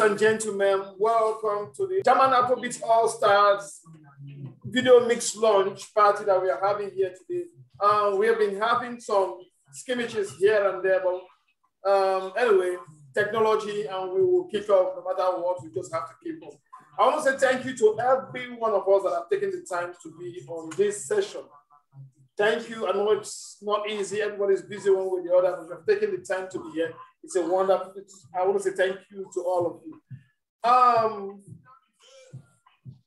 and gentlemen, welcome to the German Afrobeats All-Stars video mix launch party that we are having here today. We have been having some skirmishes here and there, but anyway, technology, and we will kick off no matter what. We just have to keep up. I want to say thank you to every one of us that have taken the time to be on this session. Thank you. I know it's not easy. Everybody's busy one with the other, but you have taken the time to be here. It's a wonderful, I want to say thank you to all of you.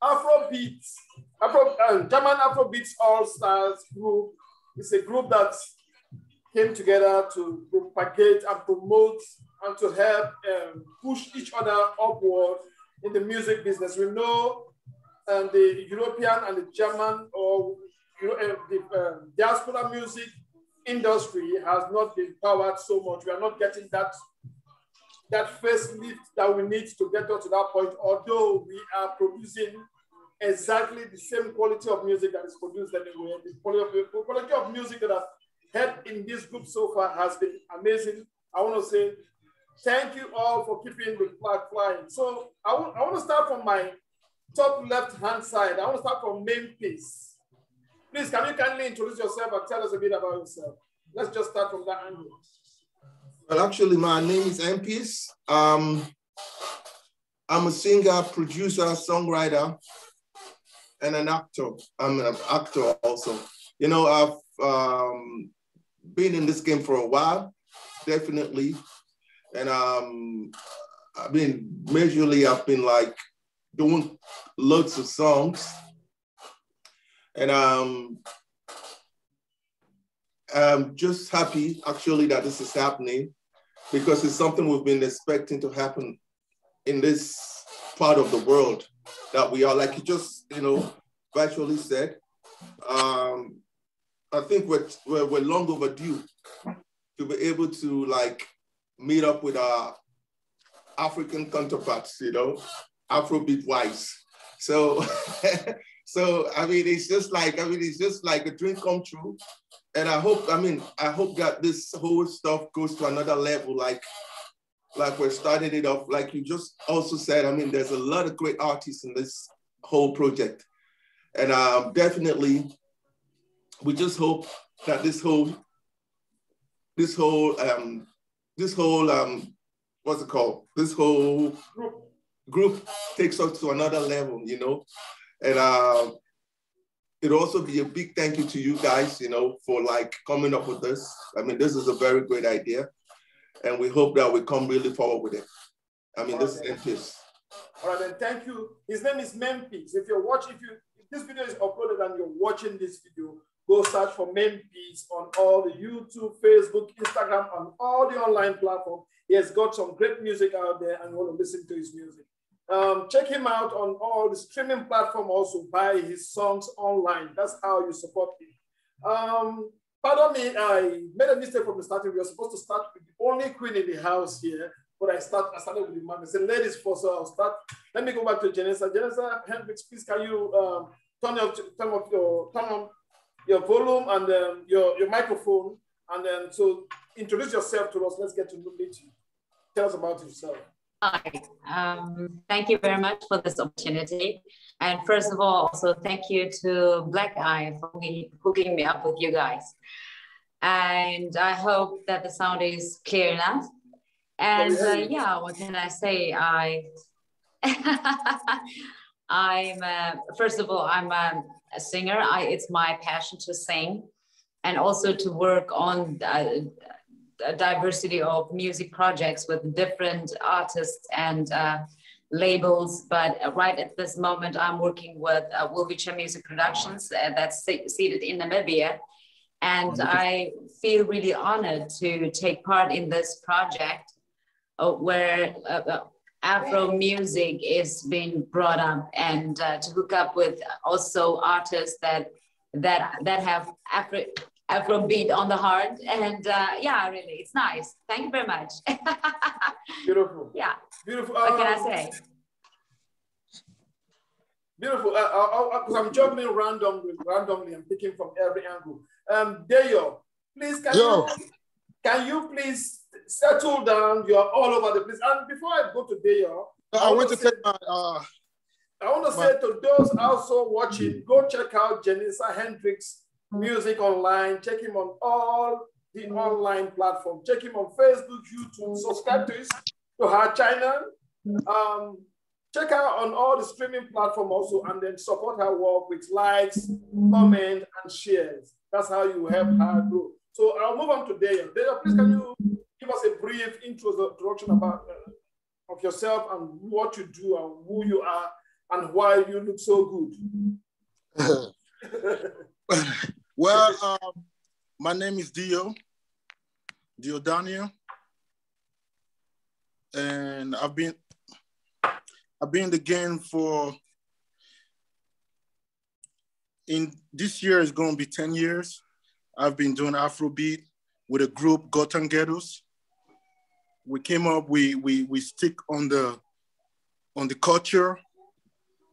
Afrobeats, German Afrobeats All-Stars group is a group that came together to propagate and promote and to help push each other upward in the music business. We know the European and the German or the diaspora music industry has not been powered so much. We are not getting that facelift that we need to get us to that point, although we are producing exactly the same quality of music that is produced anywhere. The quality of music that I've heard in this group so far has been amazing. I want to say thank you all for keeping the flag flying. So I want to start from my top left-hand side. I want to start from main piece. Please, can you kindly introduce yourself and tell us a bit about yourself? Let's just start from that angle. Well, actually, my name is MPs. I'm a singer, producer, songwriter, and an actor. I'm an actor also. You know, I've been in this game for a while, definitely. And I've been I've been like doing loads of songs. And I'm just happy, actually, that this is happening because it's something we've been expecting to happen in this part of the world that we are, like you just, virtually said. I think we're long overdue to be able to like meet up with our African counterparts, Afrobeat wise. So. So, it's just like a dream come true. And I hope that this whole stuff goes to another level, like we're starting it off. Like you just also said, there's a lot of great artists in this whole project. And definitely, we just hope that this whole group takes us to another level, And it'll also be a big thank you to you guys, for like coming up with this. This is a very great idea. And we hope that we come really forward with it. This is Memphis. All right, then thank you. His name is Memphis. If this video is uploaded and you're watching this video, go search for Memphis on all the YouTube, Facebook, Instagram, and all the online platforms. He has got some great music out there and you want to listen to his music. Check him out on all the streaming platforms, also buy his songs online. That's how you support him. Pardon me, I made a mistake from the starting. We were supposed to start with the only queen in the house here, but I started with the man. I said ladies first, so I'll start. Let me go back to Janessa. Janessa, Hendrix, please can you turn on your volume and your microphone, and then so introduce yourself to us. Let's get to meet you. Tell us about yourself. Hi, thank you very much for this opportunity. And first of all, also thank you to Black Eye for hooking me up with you guys. And I hope that the sound is clear enough. And yeah, what can I say? First of all, I'm a singer. It's my passion to sing and also to work on a diversity of music projects with different artists and labels. But right at this moment, I'm working with Wilvicha Music Productions that's seated in Namibia. And I feel really honored to take part in this project where Afro music is being brought up and to hook up with also artists that have Afrobeat on the heart, and yeah, really, it's nice. Thank you very much. Beautiful. Yeah. Beautiful. What can I say? Beautiful. Because I'm juggling randomly. I'm picking from every angle. Dayo, please can you please settle down? You're all over the place. And before I go to Dayo, I want to take I want to say to those also watching, go check out Janissa Hendricks' music online. Check him on all the online platforms. Check him on Facebook, YouTube. Subscribe to her channel. Check her on all the streaming platforms also, and then support her work with likes, comments, and shares. That's how you help her grow. So I'll move on to Daya. Daya, please can you give us a brief introduction about of yourself and what you do and who you are and why you look so good? Well, my name is Dio Daniel, and I've been in the game in this year is going to be 10 years. I've been doing Afrobeat with a group, Gotham Ghettos. We came up, we stick on the culture,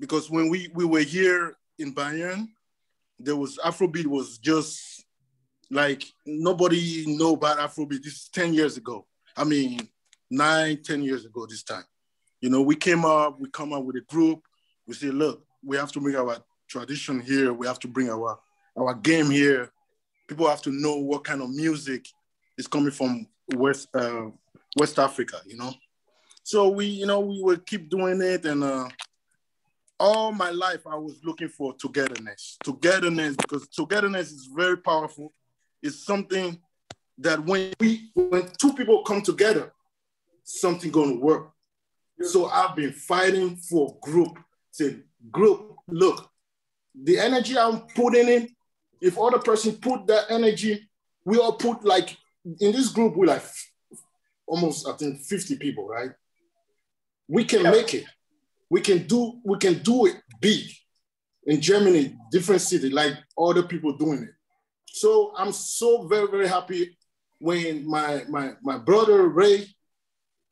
because when we were here in Bayern, there was Afrobeat was just like nobody know about Afrobeat. This is 10 years ago. I mean, 9-10 years ago this time. You know, we come up with a group. We say, look, we have to bring our tradition here. We have to bring our game here. People have to know what kind of music is coming from West Africa, you know? So we will keep doing it. And all my life, I was looking for togetherness, because togetherness is very powerful. It's something that when two people come together, something gonna work. So I've been fighting for group. Say, group, look, the energy I'm putting in, if other person put that energy, we all put like, in this group, we like almost, I think, 50 people, right? We can make it. We can do it big. In Germany, different city, like other people doing it. So I'm so very, very happy when my brother Ray,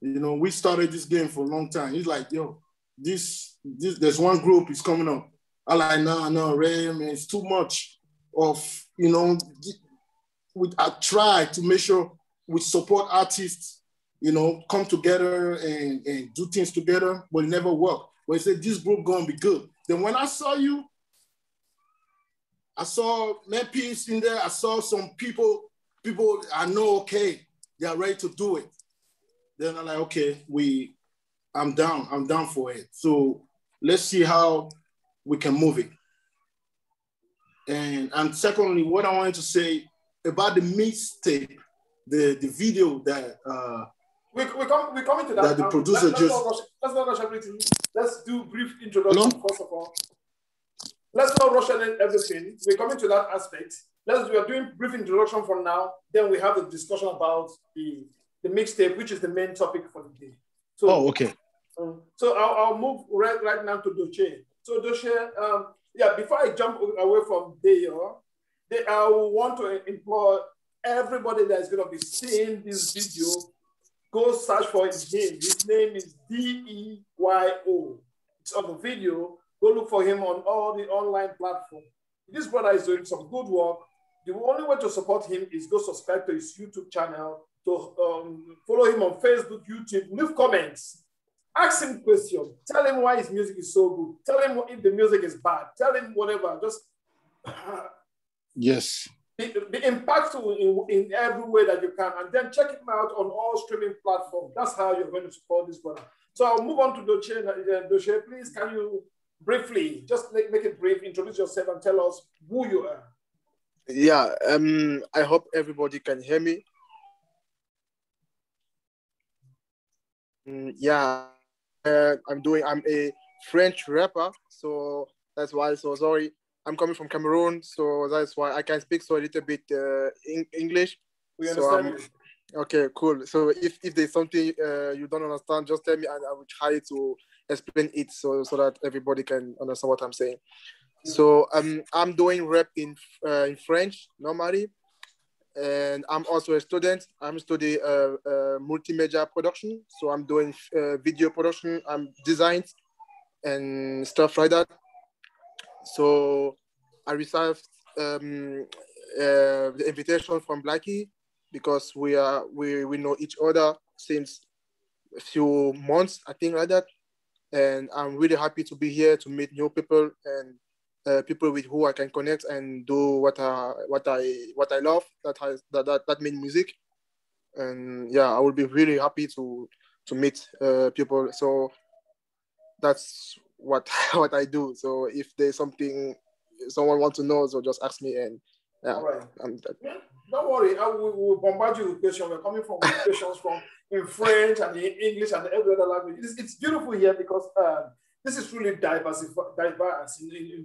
you know, we started this game for a long time. He's like, yo, this there's one group is coming up. I'm like, no, Ray, man, it's too much of, you know, I try to make sure we support artists, you know, come together and do things together, but it never worked. But he said, this group gonna be good. Then when I saw you, I saw Memphis in there, I saw some people I know, okay, they are ready to do it. Then I'm like, okay, I'm down for it. So let's see how we can move it. And secondly, what I wanted to say about the mixtape, the video that we're coming to that. That the producer let's not rush everything. Let's do brief introduction first of all. Let's not rush everything. We're coming to that aspect. We are doing brief introduction for now. Then we have a discussion about the mixtape, which is the main topic for the day. So, okay. So I'll move right now to Doche. So Doche, before I jump away from Dayo, I want to implore everybody that is going to be seeing this video, go search for him. His name is Deyo. It's on the video. Go look for him on all the online platforms. This brother is doing some good work. The only way to support him is go subscribe to his YouTube channel, to follow him on Facebook, YouTube, leave comments, ask him questions, tell him why his music is so good, tell him if the music is bad, tell him whatever, just yes. Be impactful in every way that you can, and then check him out on all streaming platforms. That's how you're going to support this brother. So I'll move on to Doche. Doche, please, can you briefly, just make it brief, introduce yourself and tell us who you are. Yeah, I hope everybody can hear me. I'm a French rapper, so that's why. So sorry, I'm coming from Cameroon, so that's why I can speak so a little bit English. We understand you. Okay, cool. So if there's something you don't understand, just tell me and I will try to explain it so that everybody can understand what I'm saying. So I'm doing rap in French normally, and I'm also a student. I'm studying multimedia production, so I'm doing video production, I'm designs and stuff like that. So I received the invitation from Blackie because we know each other since a few months, I think, like that. And I'm really happy to be here to meet new people and people with who I can connect and do what I love. That means music. And yeah, I will be really happy to meet people. So that's what what I do. So if there's something someone wants to know, so just ask me. And yeah, all right. Don't worry, I will bombard you with questions. We're coming from questions from in French and in English and every other language. It's beautiful here because this is really diverse in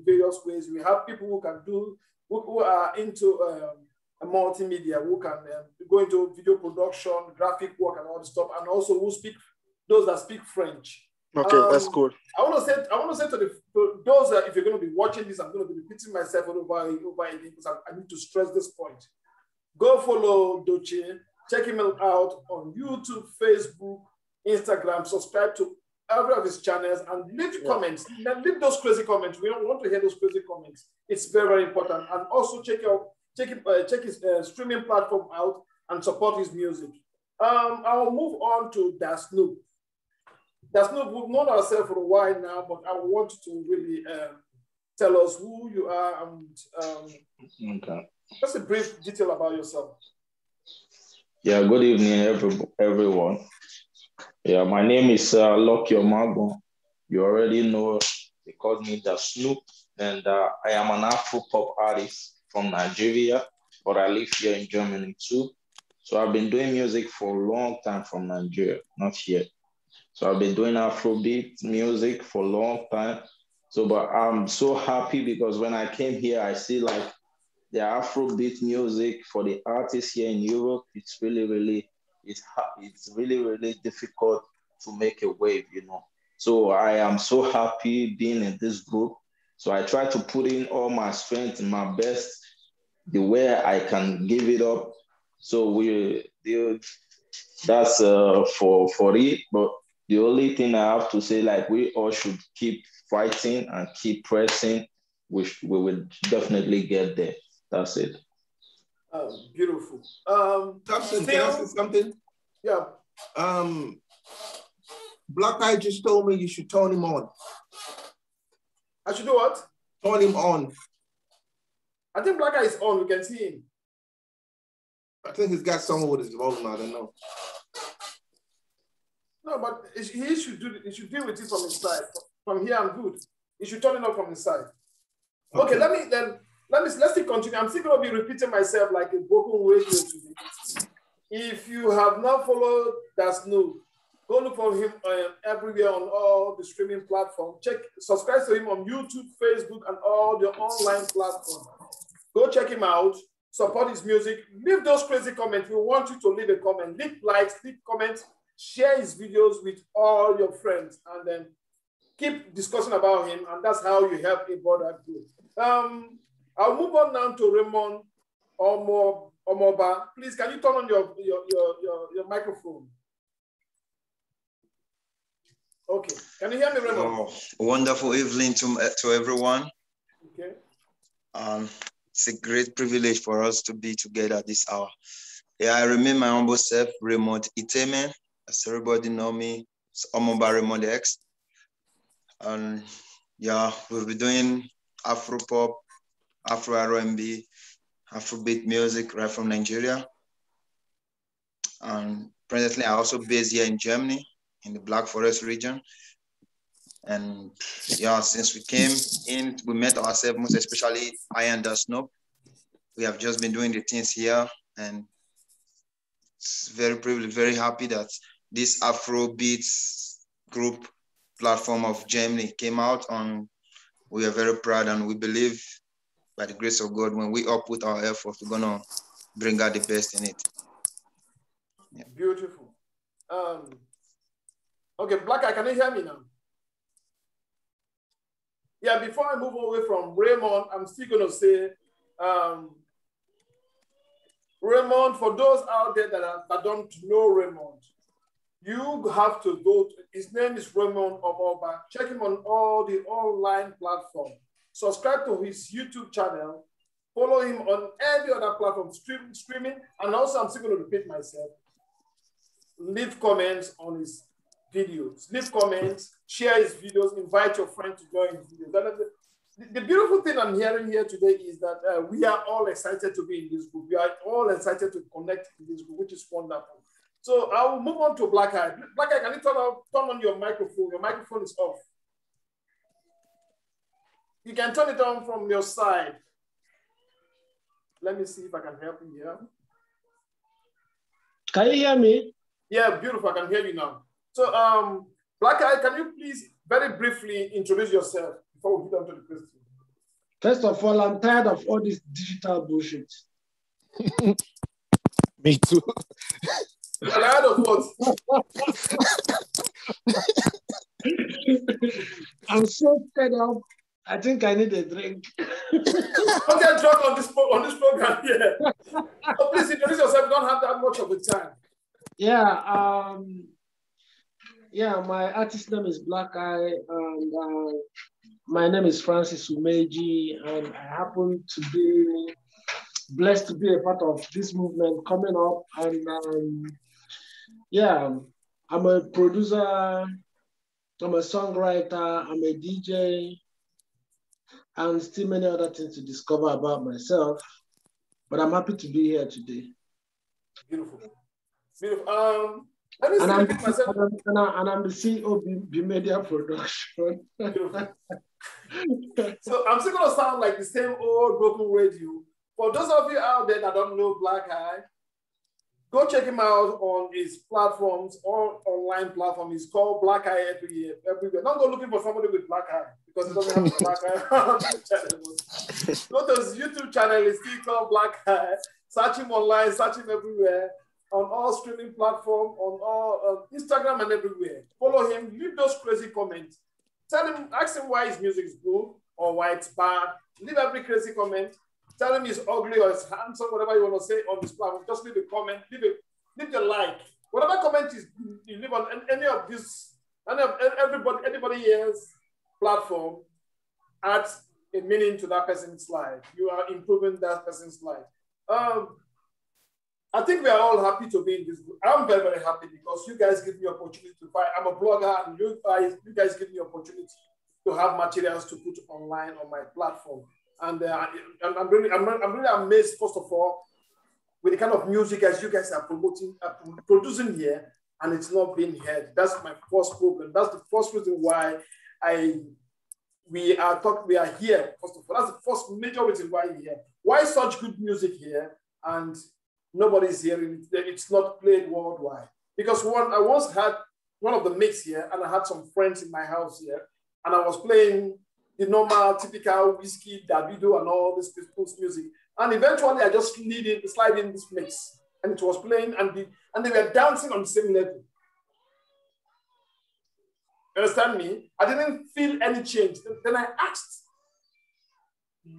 various ways. We have people who can do who are into a multimedia, who can go into video production, graphic work, and all this stuff, and also who speak those that speak French. Okay, that's cool. I want to say to those if you're going to be watching this, I'm going to be repeating myself over again because I need to stress this point. Go follow Doche, check him out on YouTube, Facebook, Instagram, subscribe to every of his channels, and leave comments. Leave those crazy comments. We don't want to hear those crazy comments. It's very, very important. And also check his streaming platform out and support his music. I'll move on to Dasnoop. Dasnoop, we've known ourselves for a while now, but I want you to really tell us who you are and just a brief detail about yourself. Yeah, good evening, everyone. Yeah, my name is Lucky Omago. You already know they call me Dasnoop, and I am an Afro-pop artist from Nigeria, but I live here in Germany too. So I've been doing music for a long time from Nigeria, not here. So I've been doing Afrobeat music for a long time. So, but I'm so happy because when I came here, I see like the Afrobeat music for the artists here in Europe. It's really difficult to make a wave, you know. So I am so happy being in this group. So I try to put in all my strength and my best, the way I can give it up. So that's for it. But the only thing I have to say, like, we all should keep fighting and keep pressing. We will definitely get there. That's it. Beautiful. Thompson, can I say something? Yeah. Black Eye just told me you should turn him on. I should do what? Turn him on. I think Black Eye is on. We can see him. I think he's got someone with his volume. I don't know. No, but he should deal with it from his side. From here, I'm good. He should turn it on from his side. Okay, let's still continue. I'm still going to be repeating myself like a broken radio today. If you have not followed Dasnoop, go look for him everywhere on all the streaming platforms. Subscribe to him on YouTube, Facebook, and all the online platforms. Go check him out. Support his music. Leave those crazy comments. We want you to leave a comment. Leave likes, leave comments. Share his videos with all your friends, and then keep discussing about him. And that's how you help a brother grow. I'll move on now to Raymond Omoba. Please, can you turn on your microphone? Okay. Can you hear me, Raymond? Oh, wonderful evening to everyone. Okay. It's a great privilege for us to be together this hour. Yeah, I remain my humble self, Raymond Itemen. As everybody know me, it's Omoba Raymond X. And yeah, we'll be doing Afro pop, Afro R&B, Afrobeat music right from Nigeria. And presently, I'm also based here in Germany, in the Black Forest region. And yeah, since we came in, we met ourselves, most especially I and Dasnoop. We have just been doing the things here, and it's very privileged, very happy that this Afrobeats group platform of Germany came out, and we are very proud, and we believe by the grace of God, when we put our efforts, we're gonna bring out the best in it. Yeah. Beautiful. Okay, Black Eye, can you hear me now? Yeah, before I move away from Raymond, I'm still gonna say, Raymond, for those out there that don't know Raymond, you have to go to, his name is Raymond Omoba. Check him on all the online platforms. Subscribe to his YouTube channel. Follow him on every other platform, streaming. And also, I'm still going to repeat myself. Leave comments on his videos. Leave comments, share his videos, invite your friend to join his videos. The beautiful thing I'm hearing here today is that we are all excited to be in this group. We are all excited to connect in this group, which is wonderful. So I will move on to Black Eye. Black Eye, can you turn on your microphone? Your microphone is off. You can turn it on from your side. Let me see if I can help you here. Can you hear me? Yeah, beautiful. I can hear you now. So, Black Eye, can you please very briefly introduce yourself before we get on to the question? First of all, I'm tired of all this digital bullshit. Me too. Tired of what? I'm so fed up. I think I need a drink. Don't get drunk on this program here. So please introduce yourself. You don't have that much of a time. Yeah, my artist name is Black Eye, and my name is Francis Umeji, and I happen to be blessed to be a part of this movement coming up. And I'm a producer, I'm a songwriter, I'm a DJ, and still many other things to discover about myself. But I'm happy to be here today. Beautiful. Beautiful. Let me see myself. And I'm the CEO of B Media Production. So I'm still gonna sound like the same old broken radio. For those of you out there that don't know Black Eye, go check him out on his platforms or online platform. It's called Black Eye everywhere. Don't go looking for somebody with black eye because it doesn't have a black eye. Go to his YouTube channel, it's still called Black Eye. Search him online, search him everywhere, on all streaming platforms, on all Instagram and everywhere. Follow him, leave those crazy comments. Tell him, ask him why his music is good or why it's bad. Leave every crazy comment. Tell him he's ugly or he's handsome, whatever you want to say on this platform. Just leave a comment, leave your like. Whatever comment you leave on any of this, anybody here's platform, adds a meaning to that person's life. You are improving that person's life. I think we are all happy to be in this group. I'm very, very happy because you guys give me opportunity to fight. I'm a blogger, and you guys give me opportunity to have materials to put online on my platform. And I'm really amazed, first of all, with the kind of music as you guys are producing here, and it's not being heard. That's my first problem. That's the first reason why we are here. First of all, that's the first major reason why we're here. Why such good music here and nobody's hearing it? It's not played worldwide. Because I once had one of the mix here, and I had some friends in my house here, and I was playing the normal, typical whiskey, Davido, and all this people's music. And eventually, I just slide in this mix, and it was playing, and they were dancing on the same level. Understand me? I didn't feel any change. Then I asked,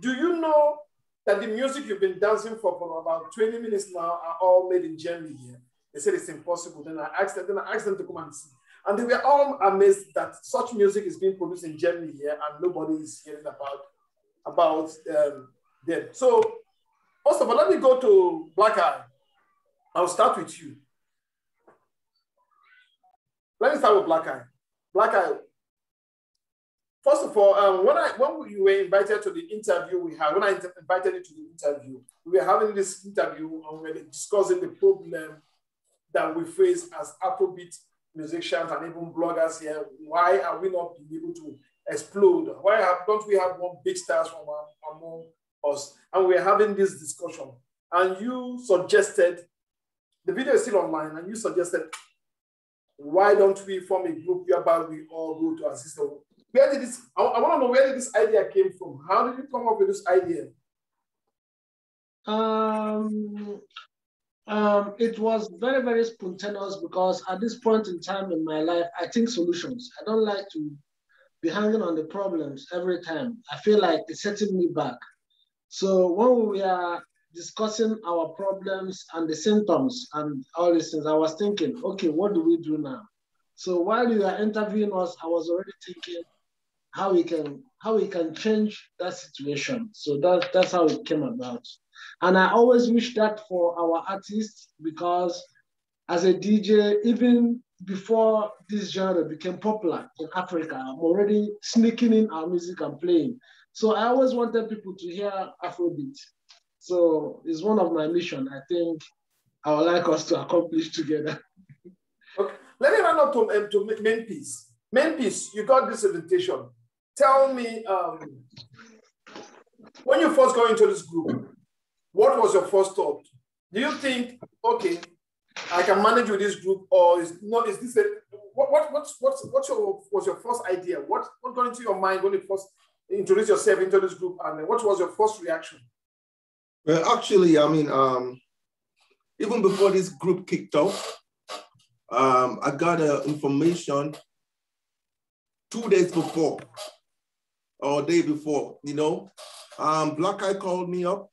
do you know that the music you've been dancing for about 20 minutes now are all made in Germany here? They said it's impossible. Then I asked them to come and see. And they were all amazed that such music is being produced in Germany here and nobody is hearing about them. So, first of all, let me go to Black Eye. I'll start with you. Let me start with Black Eye. Black Eye. First of all, when you were invited to the interview we had, when I invited you to the interview, we were having this interview and we were discussing the problem that we face as Afrobeat musicians and even bloggers here. Why are we not being able to explode? Why don't we have more big stars from among us? And we're having this discussion. And you suggested, the video is still online, and you suggested, why don't we form a group whereby we all go to our sister? Where did this, I want to know where did this idea came from? How did you come up with this idea? It was very, very spontaneous because at this point in time in my life, I think solutions. I don't like to be hanging on the problems every time. I feel like it's setting me back. So when we are discussing our problems and the symptoms and all these things, I was thinking, okay, what do we do now? So while you are interviewing us, I was already thinking how we can change that situation. So that's how it came about. And I always wish that for our artists, because as a DJ, even before this genre became popular in Africa. I'm already sneaking in our music and playing. So I always wanted people to hear Afrobeat. So it's one of my mission. I think I would like us to accomplish together. Okay. Let me run up to main piece. Main piece, you got this invitation. Tell me, when you first got into this group, what was your first thought? Do you think, okay, I can manage with this group, or is this a, was your first idea? What got into your mind when you first introduced yourself into this group, and what was your first reaction? Well, actually, I mean, even before this group kicked off, I got information 2 days before or day before, you know. Black Eye called me up.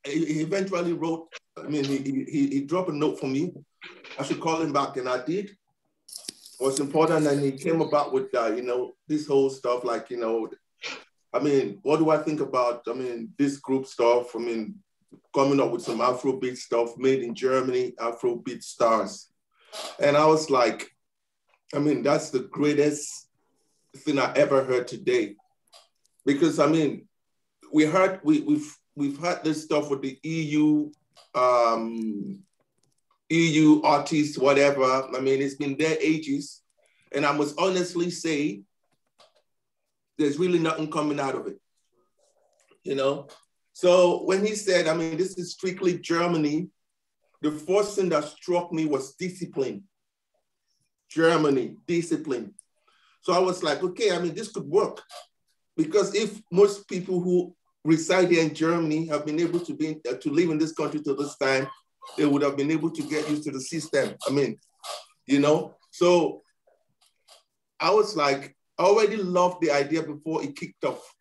He eventually wrote, I mean, he dropped a note for me. I should call him back, and I did. It was important, and he came about with, you know, this whole stuff, like, you know, I mean, what do I think about, I mean, this group stuff? I mean, coming up with some Afrobeat stuff made in Germany, Afrobeat stars. And I was like, I mean, that's the greatest thing I ever heard today. Because, I mean, we've had this stuff with the EU artists, whatever. I mean, it's been there ages. And I must honestly say, there's really nothing coming out of it, you know? So when he said, I mean, this is strictly Germany, the first thing that struck me was discipline. Germany, discipline. So I was like, okay, I mean, this could work. Because if most people who reside here in Germany have been able to live in this country till this time, they would have been able to get used to the system. I mean, you know? So I was like, I already loved the idea before it kicked off.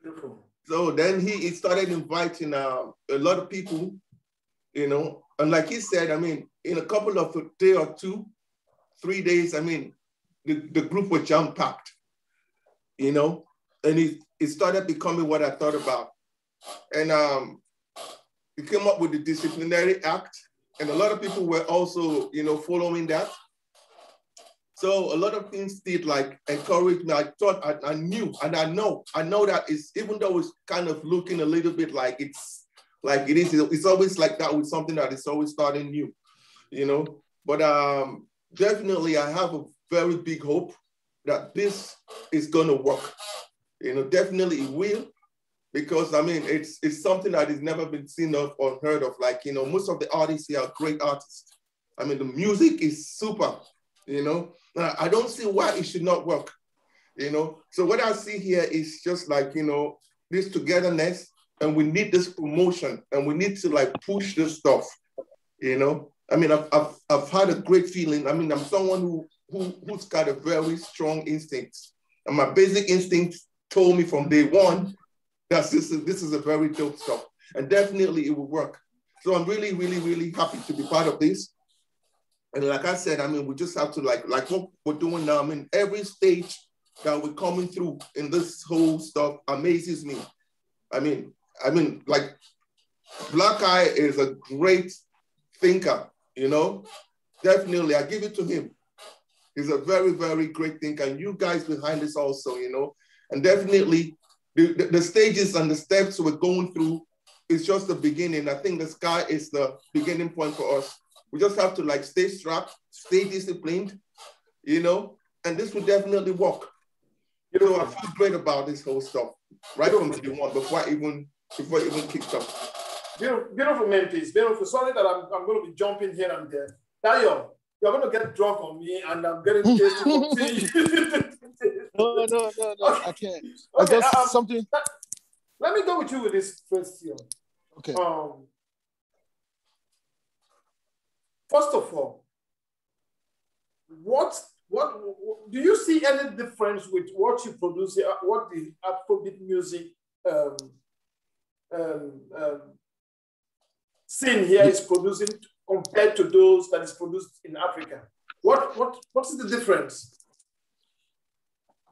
Beautiful. So then he started inviting a lot of people, you know, and like he said, I mean, in a couple of day or 2, 3 days, I mean, the group was jam-packed, you know, and it started becoming what I thought about. And he came up with the disciplinary act, and a lot of people were also, you know, following that. So a lot of things did like encourage me. I thought, I knew, and I know that it's, even though it's kind of looking a little bit like it's always like that with something that is always starting new, you know. But definitely I have a very big hope that this is gonna work. You know, definitely it will, because I mean, it's something that has never been seen of or heard of. Like, you know, most of the artists here are great artists. I mean, the music is super, you know. I don't see why it should not work, you know. So what I see here is just like, you know, this togetherness, and we need this promotion, and we need to like push this stuff, you know. I mean, I've had a great feeling. I mean, I'm someone who's got a very strong instinct, and my basic instinct told me from day one that this is a very dope stuff, and definitely it will work. So I'm really, really, really happy to be part of this. And like I said, I mean, we just have to like what we're doing now. I mean, every stage that we're coming through in this whole stuff amazes me. I mean, like Black Eye is a great thinker, you know. Definitely, I give it to him. He's a very, very great thinker. And you guys behind this also, you know. And definitely, the stages and the steps we're going through is just the beginning. I think the sky is the beginning point for us. We just have to like stay strapped, stay disciplined, you know, and this will definitely work. You know, I feel great about this whole stuff right from day one before it even kicked off. Beautiful main piece, beautiful. Sorry that I'm going to be jumping here and there. Dayo, you're going to get drunk on me, and I'm getting tasty for tea. No, Okay. I can't. Okay, Something. Let me go with you with this question. Okay. First of all, what do you see any difference with what you produce here, what the Afrobeat music scene here is producing compared to those that is produced in Africa? What is the difference?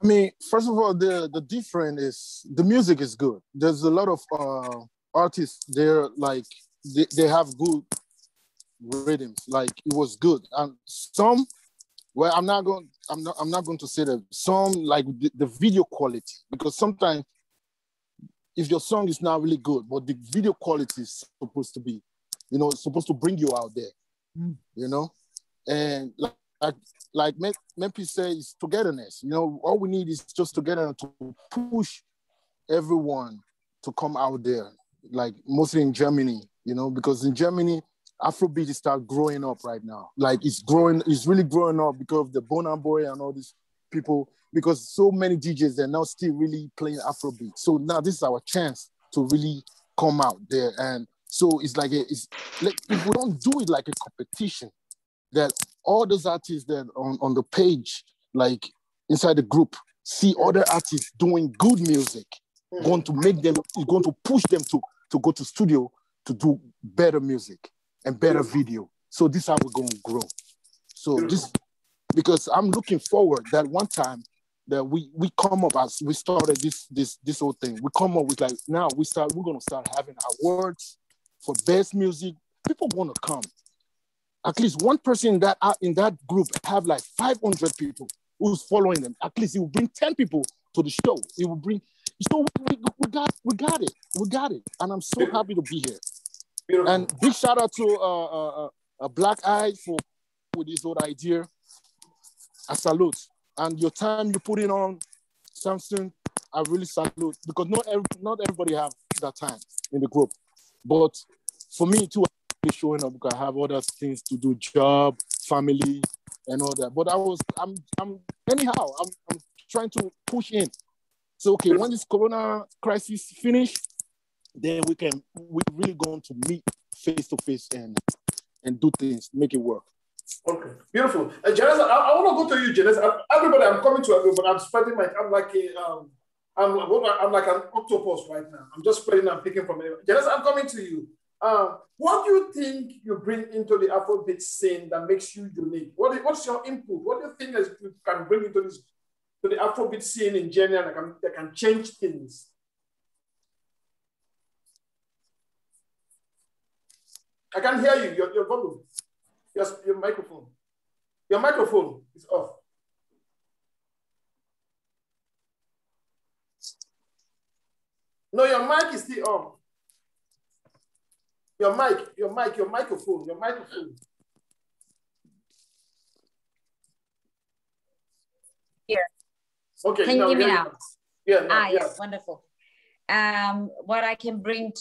I mean, first of all, the difference is the music is good. There's a lot of artists there, like they have good rhythms. Like it was good. And some, well, I'm not going to say that some like the video quality, because sometimes if your song is not really good, but the video quality is supposed to be, it's supposed to bring you out there, and like Memphis says, togetherness. All we need is just together to push everyone to come out there, like mostly in Germany, because in Germany, Afrobeat is start growing up right now. Like it's really growing up because of the Burna Boy and all these people, because so many DJs are now still really playing Afrobeat. So now this is our chance to really come out there. And so it's like if we don't do it like a competition, that all those artists that on the page, like inside the group, see other artists doing good music, going to push them to go to studio to do better music and better video. So this is how we're going to grow. So this, because I'm looking forward that one time that we come up, as we started this whole thing, we come up with like, now we're going to start having awards for best music. People want to come. At least one person in that group have like 500 people who's following them. At least it will bring 10 people to the show. It will bring, so we got it. And I'm so happy to be here. Beautiful. And big shout out to Black Eye with this whole idea. I salute. And your time you put in on Samson, I really salute, because not everybody have that time in the group. But for me too, I'm showing up because I have other things to do, job, family, and all that. But I'm trying to push in. So okay, when this Corona crisis finish, then we're really going to meet face to face and do things, make it work. Okay, beautiful. Janice, I want to go to you, Janice. Everybody, I'm coming to everybody. I'm spreading I'm like an octopus right now. I'm just spreading and picking from everybody. Janice, I'm coming to you. What do you think you bring into the Afrobeat scene that makes you unique? What's your input? What do you think that you can bring into the Afrobeat scene in general that can change things? I can hear you. Your volume. Yes, your microphone. Your microphone is off. No, your mic is still on. Your microphone. Here. Okay. Can you hear me now? Yeah. Yes, wonderful. What I can bring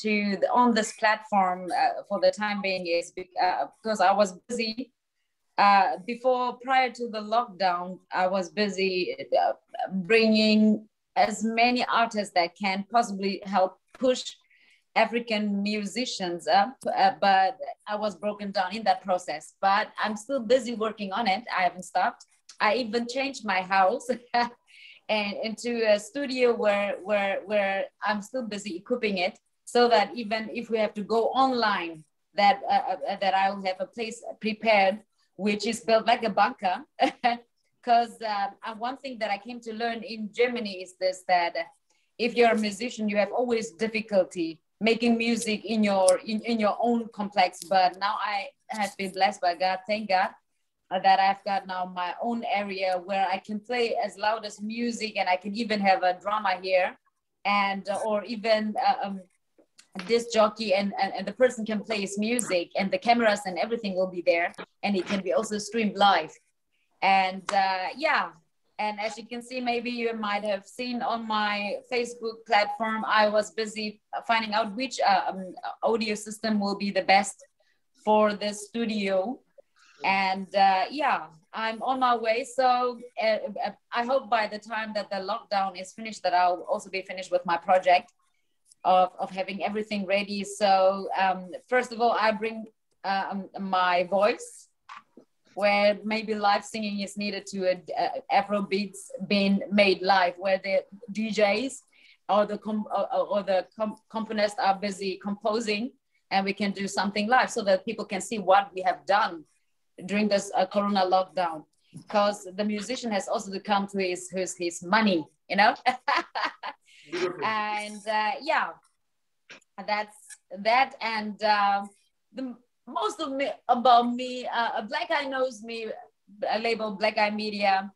on this platform for the time being is because I was busy prior to the lockdown. I was busy bringing as many artists that can possibly help push African musicians up, but I was broken down in that process. But I'm still busy working on it. I haven't stopped. I even changed my house and into a studio where I'm still busy equipping it, so that even if we have to go online, that I will have a place prepared, which is built like a bunker. Because one thing that I came to learn in Germany is this, that if you're a musician, you have always difficulty making music in your own complex. But now I have been blessed by God, thank God, that I've got now my own area where I can play as loud as music, and I can even have a drama here, and or even disc jockey, and the person can play his music, and the cameras and everything will be there, and it can be also streamed live. And and as you can see, maybe you might have seen on my Facebook platform, I was busy finding out which audio system will be the best for the studio. And I'm on my way. So I hope by the time that the lockdown is finished, that I'll also be finished with my project of having everything ready. So first of all, I bring my voice, where maybe live singing is needed to Afrobeats being made live, where the DJs or the componists are busy composing, and we can do something live so that people can see what we have done during this Corona lockdown, because the musician has also to come to his money, you know. And that's that. And most of me about me, Black Eye knows me, a label Black Eye Media.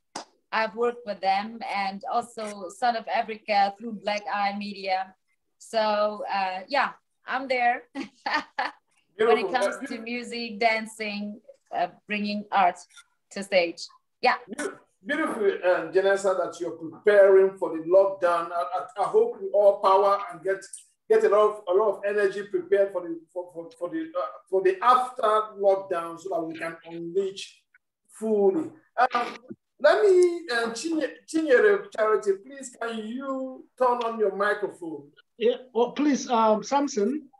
I've worked with them, and also Son of Africa through Black Eye Media. So yeah, I'm there when it comes to music, dancing, bringing art to stage. Yeah. Beautiful, Janessa, that you're preparing for the lockdown. I hope with all power and get a lot of energy prepared for the after lockdown, so that we can unleash fully. Let me, Chinyere Charity, please, can you turn on your microphone? Yeah, well, please, Samson,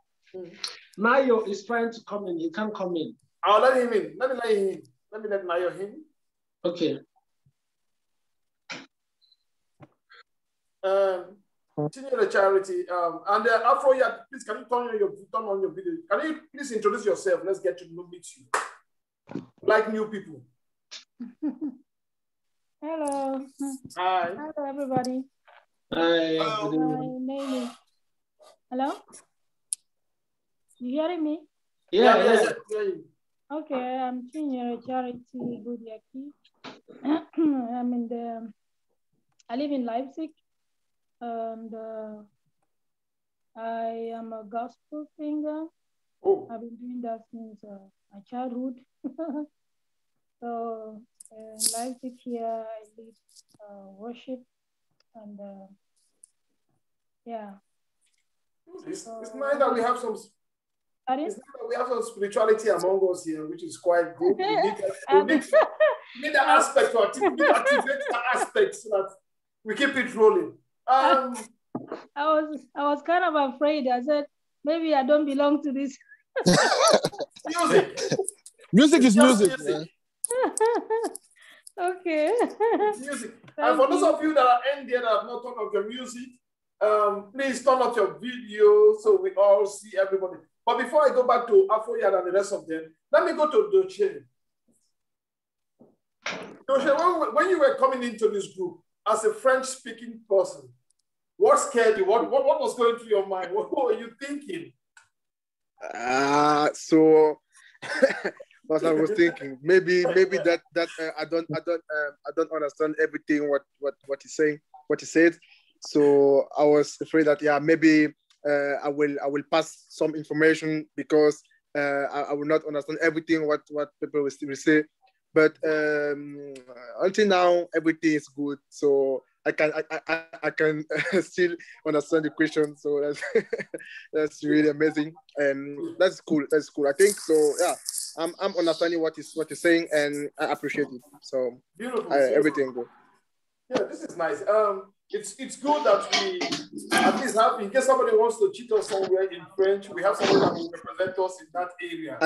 Nayo is trying to come in. He can't come in. I'll let him in. Let me let Nayo in. Okay. Chinyere Charity, and Afro, yeah, please, can you turn on your video? Can you please introduce yourself? Let's get to meet you. Like new people. Hello. Hi. Hello, everybody. Hi. My name is. Hello? You hearing me? Yeah. Okay, I'm Chinyere Charity Budiaki. I live in Leipzig, and I am a gospel singer. Oh. I've been doing that since my childhood. So in Leipzig here, I lead worship, and yeah. It's nice that we have some. It's nice that we have some spirituality among us here, which is quite good. We need that aspect to activate that aspect so that we keep it rolling. I was kind of afraid. I said maybe I don't belong to this. Music is music. Man. Okay. Music. And for those of you that are in there that have not turned off your music, please turn off your video so we all see everybody. But before I go back to Afroyad and the rest of them, let me go to Doche. Doche, when you were coming into this group as a French-speaking person, what scared you? What was going through your mind? What were you thinking? So what I was thinking, maybe that I don't understand everything what he's saying, what he said. So I was afraid that maybe I will pass some information because I will not understand everything what people will say. But until now, everything is good. So I can still understand the question. So that's that's really amazing, and that's cool. That's cool. I think so. Yeah, I'm understanding what he's saying, and I appreciate it. So beautiful. Everything good. Yeah, this is nice. It's good that we at least have, in case somebody wants to cheat us somewhere in French, we have somebody that will represent us in that area.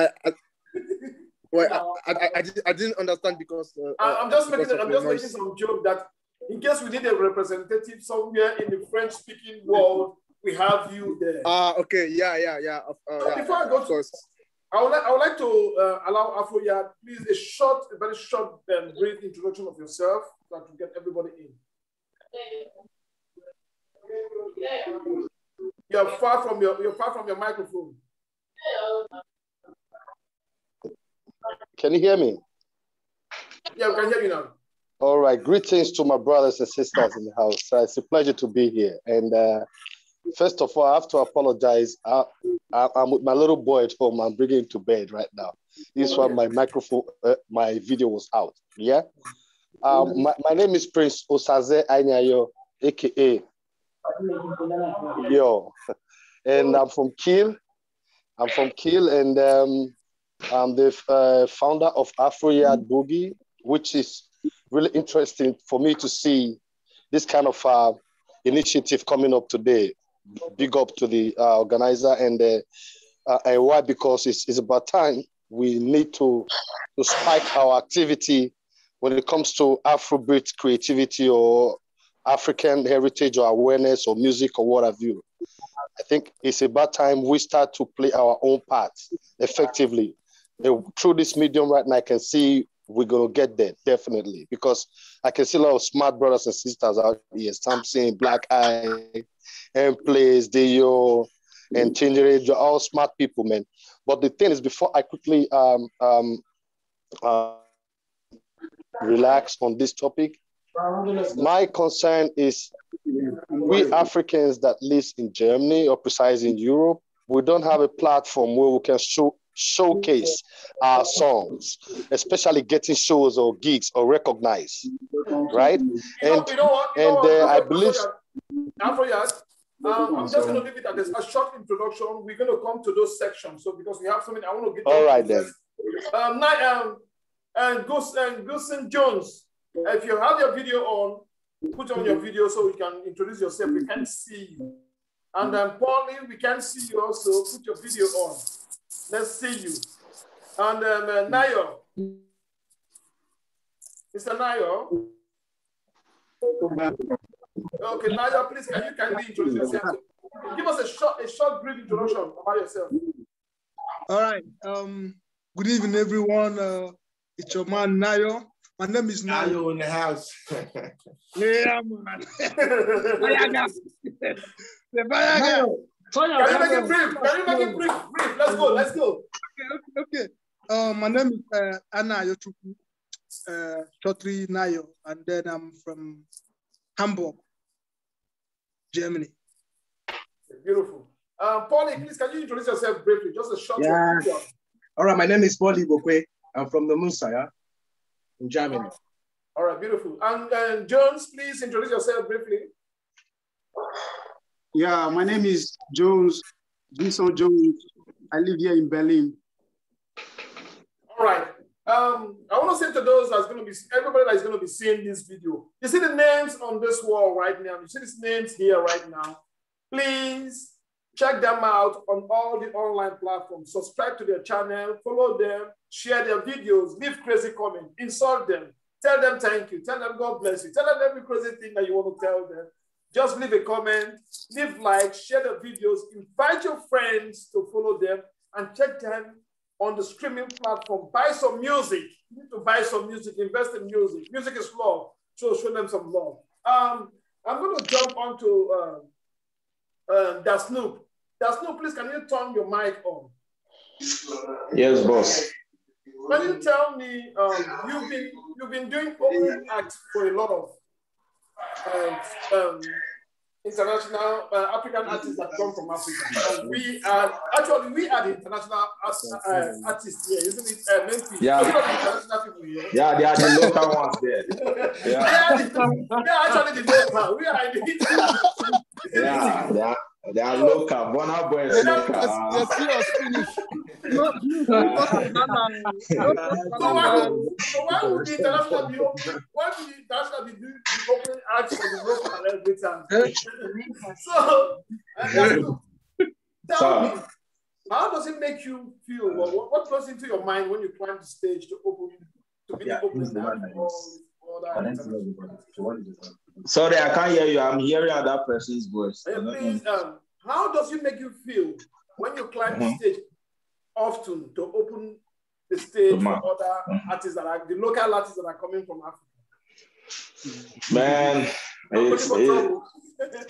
I didn't understand because I'm just making some joke that in case we need a representative somewhere in the French-speaking world, we have you there. Okay, yeah. Before I go to, I would like to allow Afroyad, please, a very short and brief introduction of yourself so that we get everybody in. You're far from your microphone. Can you hear me? Yeah, we can hear you now. All right. Greetings to my brothers and sisters in the house. It's a pleasure to be here. And first of all, I have to apologize. I'm with my little boy at home. I'm bringing him to bed right now. This one, my microphone, my video was out. Yeah. My name is Prince Osaze Anyayo, aka Yo, and I'm from Kiel. And I'm the founder of Afroyad Boogie, which is really interesting for me to see this kind of initiative coming up today. Big up to the organizer and why? Because it's about time we need to spike our activity when it comes to Afrobeat creativity or African heritage or awareness or music or what have you. I think it's about time we start to play our own parts effectively. Through this medium right now, I can see we're going to get there, definitely, because I can see a lot of smart brothers and sisters out here. Samson, Black Eye, M Plays, Dio, and changing it. You're all smart people, man. But the thing is, before I quickly relax on this topic, my concern is we Africans that live in Germany or precisely in Europe, we don't have a platform where we can showcase our songs, especially getting shows or gigs or recognized, right? I believe. I'm just going to leave it at this, a short introduction. We're going to come to those sections. So because we have something, I want to get. All right then. Gusen Jones, if you have your video on, put on your video so we can introduce yourself. We can see you. And Paulie, we can see you also. Put your video on. Let's see you. And Nayo. Mr. Nayo. Okay, Nayo, please, can you kindly introduce yourself? Give us a short, brief introduction about yourself. All right. Good evening, everyone. It's your man, Nayo. My name is Nayo. Nayo in the house. Yeah, man. Can you make it brief? Can you make it brief? Let's go. Let's go. Okay. My name is Anna Yochuku, Chotri Nayo, and then I'm from Hamburg, Germany. Beautiful. Paulie, please, can you introduce yourself briefly? Just a short one. All right, my name is Paulie Bokwe. I'm from the Munsaya in Germany. All right, beautiful. And Jones, please introduce yourself briefly. Yeah, my name is Jones, Vincent Jones. I live here in Berlin. All right. I want to say to those that's going to be, everybody that is going to be seeing this video, you see the names on this wall right now. You see these names here right now. Please check them out on all the online platforms. Subscribe to their channel, follow them, share their videos, leave crazy comments, insult them, tell them thank you, tell them God bless you, tell them every crazy thing that you want to tell them. Just leave a comment, leave likes, share the videos, invite your friends to follow them, and check them on the streaming platform. Buy some music. You need to buy some music, invest in music. Music is love, so show them some love. I'm going to jump onto Da Snoop. Da Snoop, please, can you turn your mic on? Yes, boss. Can you tell me, you've been doing opening acts for a lot of international African artists that come from Africa. And we are the international artists here, isn't it? Memphis. Yeah. International people here. Yeah, they are the local ones there. Yeah. They are actually the local. We are the yeah, they are local. Bona Boy is local. So why would the international be open? Why would the international be doing the opening acts for the local every time? So, tell me, how does it make you feel? What goes into your mind when you climb the stage to be the opening act? Sorry, I can't hear you. I'm hearing other person's voice. Please, how does it make you feel when you climb the stage often to open the stage for other artists that are the local artists that are coming from Africa? Man,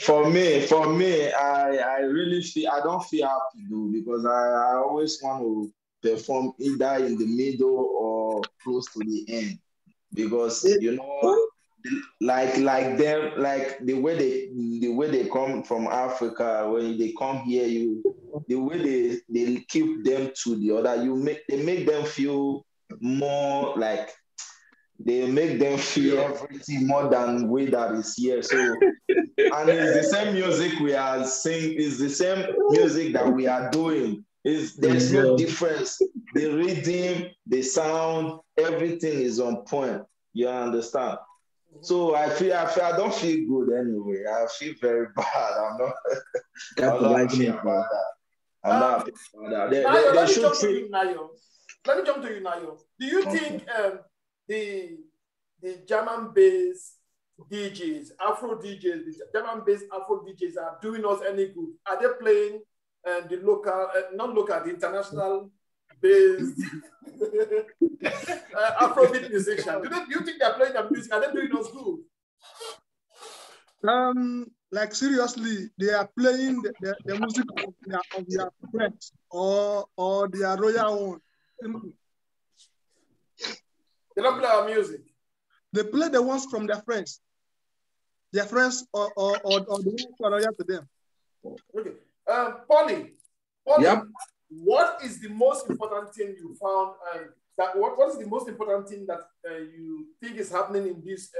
for me, I really feel I don't feel happy though, because I always want to perform either in the middle or close to the end, because you know, like them, like the way they come from Africa, when they come here, the way they keep them to the other, they make them feel more like. They make them feel everything more than way that is here. So, and it's the same music we are singing, it's the same music that we are doing. There's no difference. The rhythm, the sound, everything is on point. You understand? So I don't feel good anyway. I feel very bad. I'm not happy about that. I'm not happy about that. Let me jump to you, Nayo. Do you think the German-based DJs, Afro DJs, the German-based Afro DJs are doing us any good? Are they playing the local, not local, the international-based Afrobeat musicians? Do you think they're playing their music? Are they doing us good? like seriously, they are playing the music of their friends or their royal one. They don't play our music. They play the ones from their friends or the ones who are loyal to them. Okay. Polly, Yep. what is the most important thing you found? What is the most important thing that you think is happening in this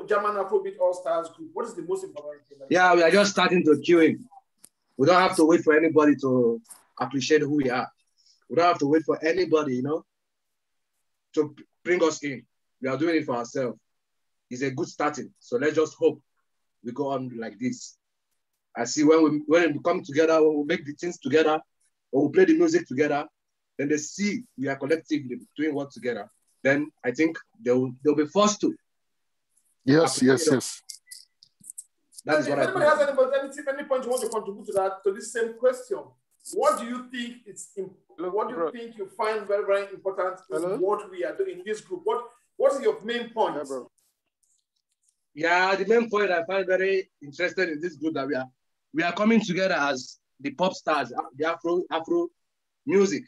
German Afrobeat All Stars group? What is the most important thing? Yeah, we are just starting to queue in. We don't have to wait for anybody to appreciate who we are. We don't have to wait for anybody, you know, to bring us in. We are doing it for ourselves. It's a good starting. So let's just hope we go on like this. I see when we come together, when we make the things together, when we play the music together, then they see we are collectively doing work together. Then I think they'll be forced to. Yes. That is what I think. Anybody has any point you want to contribute to this same question? What do you think you find very, very important in what we are doing in this group? What is your main point? Yeah, the main point I find very interesting in this group that we are coming together as the pop stars, the Afro music,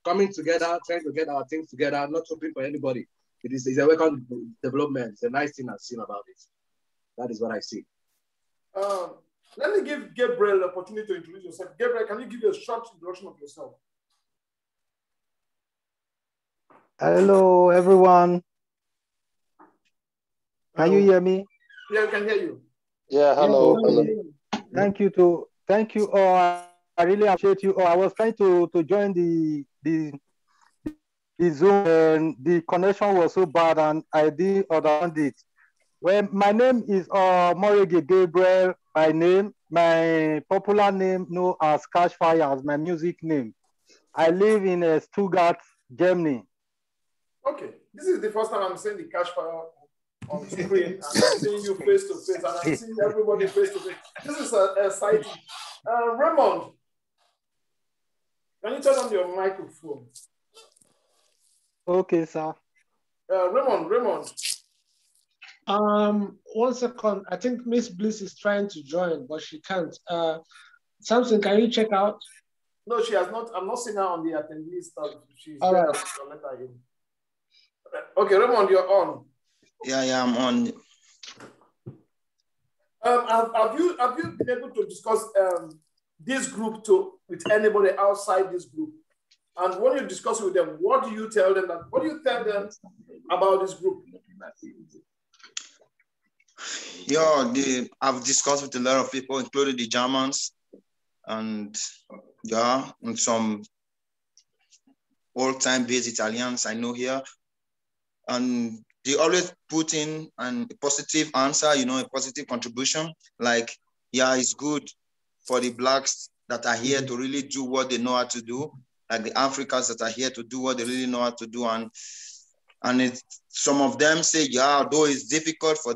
coming together, trying to get our things together, not hoping for anybody. It's a welcome development. It's a nice thing I've seen about it. That is what I see. Let me give Gabriel the opportunity to introduce yourself. Gabriel, can you give a short introduction of yourself? Hello, everyone. Can you hear me? Yeah, we can hear you. Yeah, hello. Okay. Thank you all. I really appreciate you all. I was trying to join the Zoom and the connection was so bad and I didn't understand it. Well, my name is Morege Gabriel by name. My popular name known as Cashfire as my music name. I live in Stuttgart, Germany. Okay, this is the first time I'm seeing the Cashfire on screen and I'm seeing you face to face and I'm seeing everybody face to face. This is exciting. Raymond, can you turn on your microphone? Okay, sir. Raymond. 1 second. I think Miss Bliss is trying to join, but she can't. Samson, can you check out? No, she has not. I'm not seeing her on the attendee list. She's all right. Okay, Raymond, you're on. Yeah, I'm on. Have you been able to discuss this group with anybody outside this group? And when you discuss with them, what do you tell them? What do you tell them about this group? I've discussed with a lot of people, including the Germans, and some old-time based Italians I know here, and they always put in a positive answer, a positive contribution. Like, it's good for the Blacks that are here to really do what they know how to do, like the Africans that are here to do what they really know how to do, and some of them say, though it's difficult for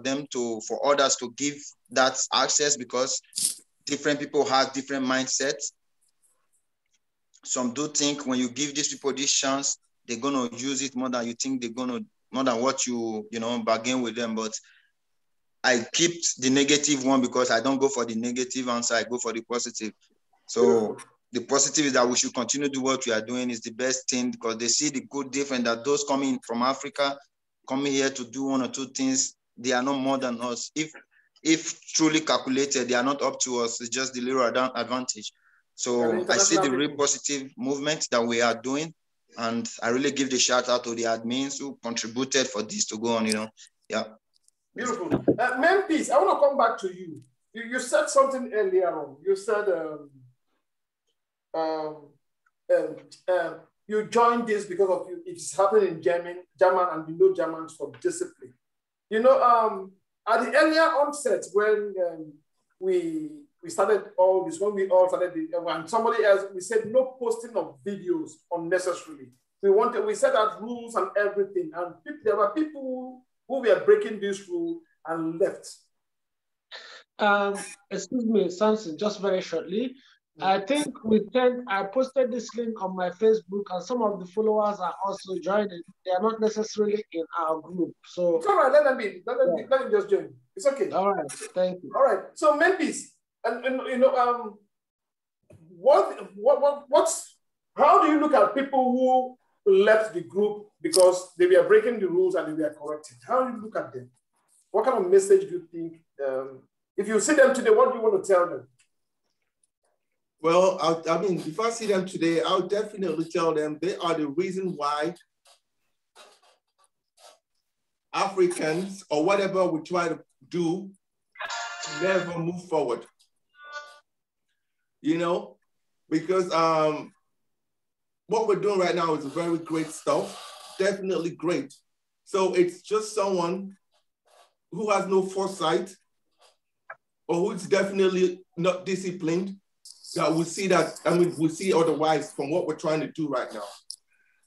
others to give that access because different people have different mindsets. Some do think when you give these people this chance, they're gonna use it more than you think more than what you bargain with them. But I keep the negative one because I don't go for the negative answer, I go for the positive. So the positive is that we should continue to do what we are doing is the best thing because they see the good difference that those coming from Africa, coming here to do one or two things, they are not more than us. If truly calculated, they are not up to us. It's just the little advantage. So I see the real positive movement that we are doing. And I really give the shout out to the admins who contributed for this to go on, Yeah. Beautiful. Memphis, I want to come back to you. You said something earlier on. You said you joined this because of it's happening in German, and we know Germans for discipline. At the earlier onset when we started all this, when we all started, when somebody else, we said no posting of videos unnecessarily. We set out rules and everything, and there were people who were breaking this rule and left. Excuse me, Samson, just very shortly. I think I posted this link on my Facebook, and some of the followers are also joining. They are not necessarily in our group. So it's all right, let them be. Let them just join. It's okay. All right, thank you. All right. So Memphis, and you know, how do you look at people who left the group because they were breaking the rules and they were correcting? How do you look at them? What kind of message do you think? If you see them today, what do you want to tell them? Well, I mean, if I see them today, I'll definitely tell them they are the reason why Africans or whatever we try to do never move forward. You know, because what we're doing right now is very great stuff, definitely great. So it's just someone who has no foresight or who's definitely not disciplined that will see that, I mean, we'll see otherwise from what we're trying to do right now.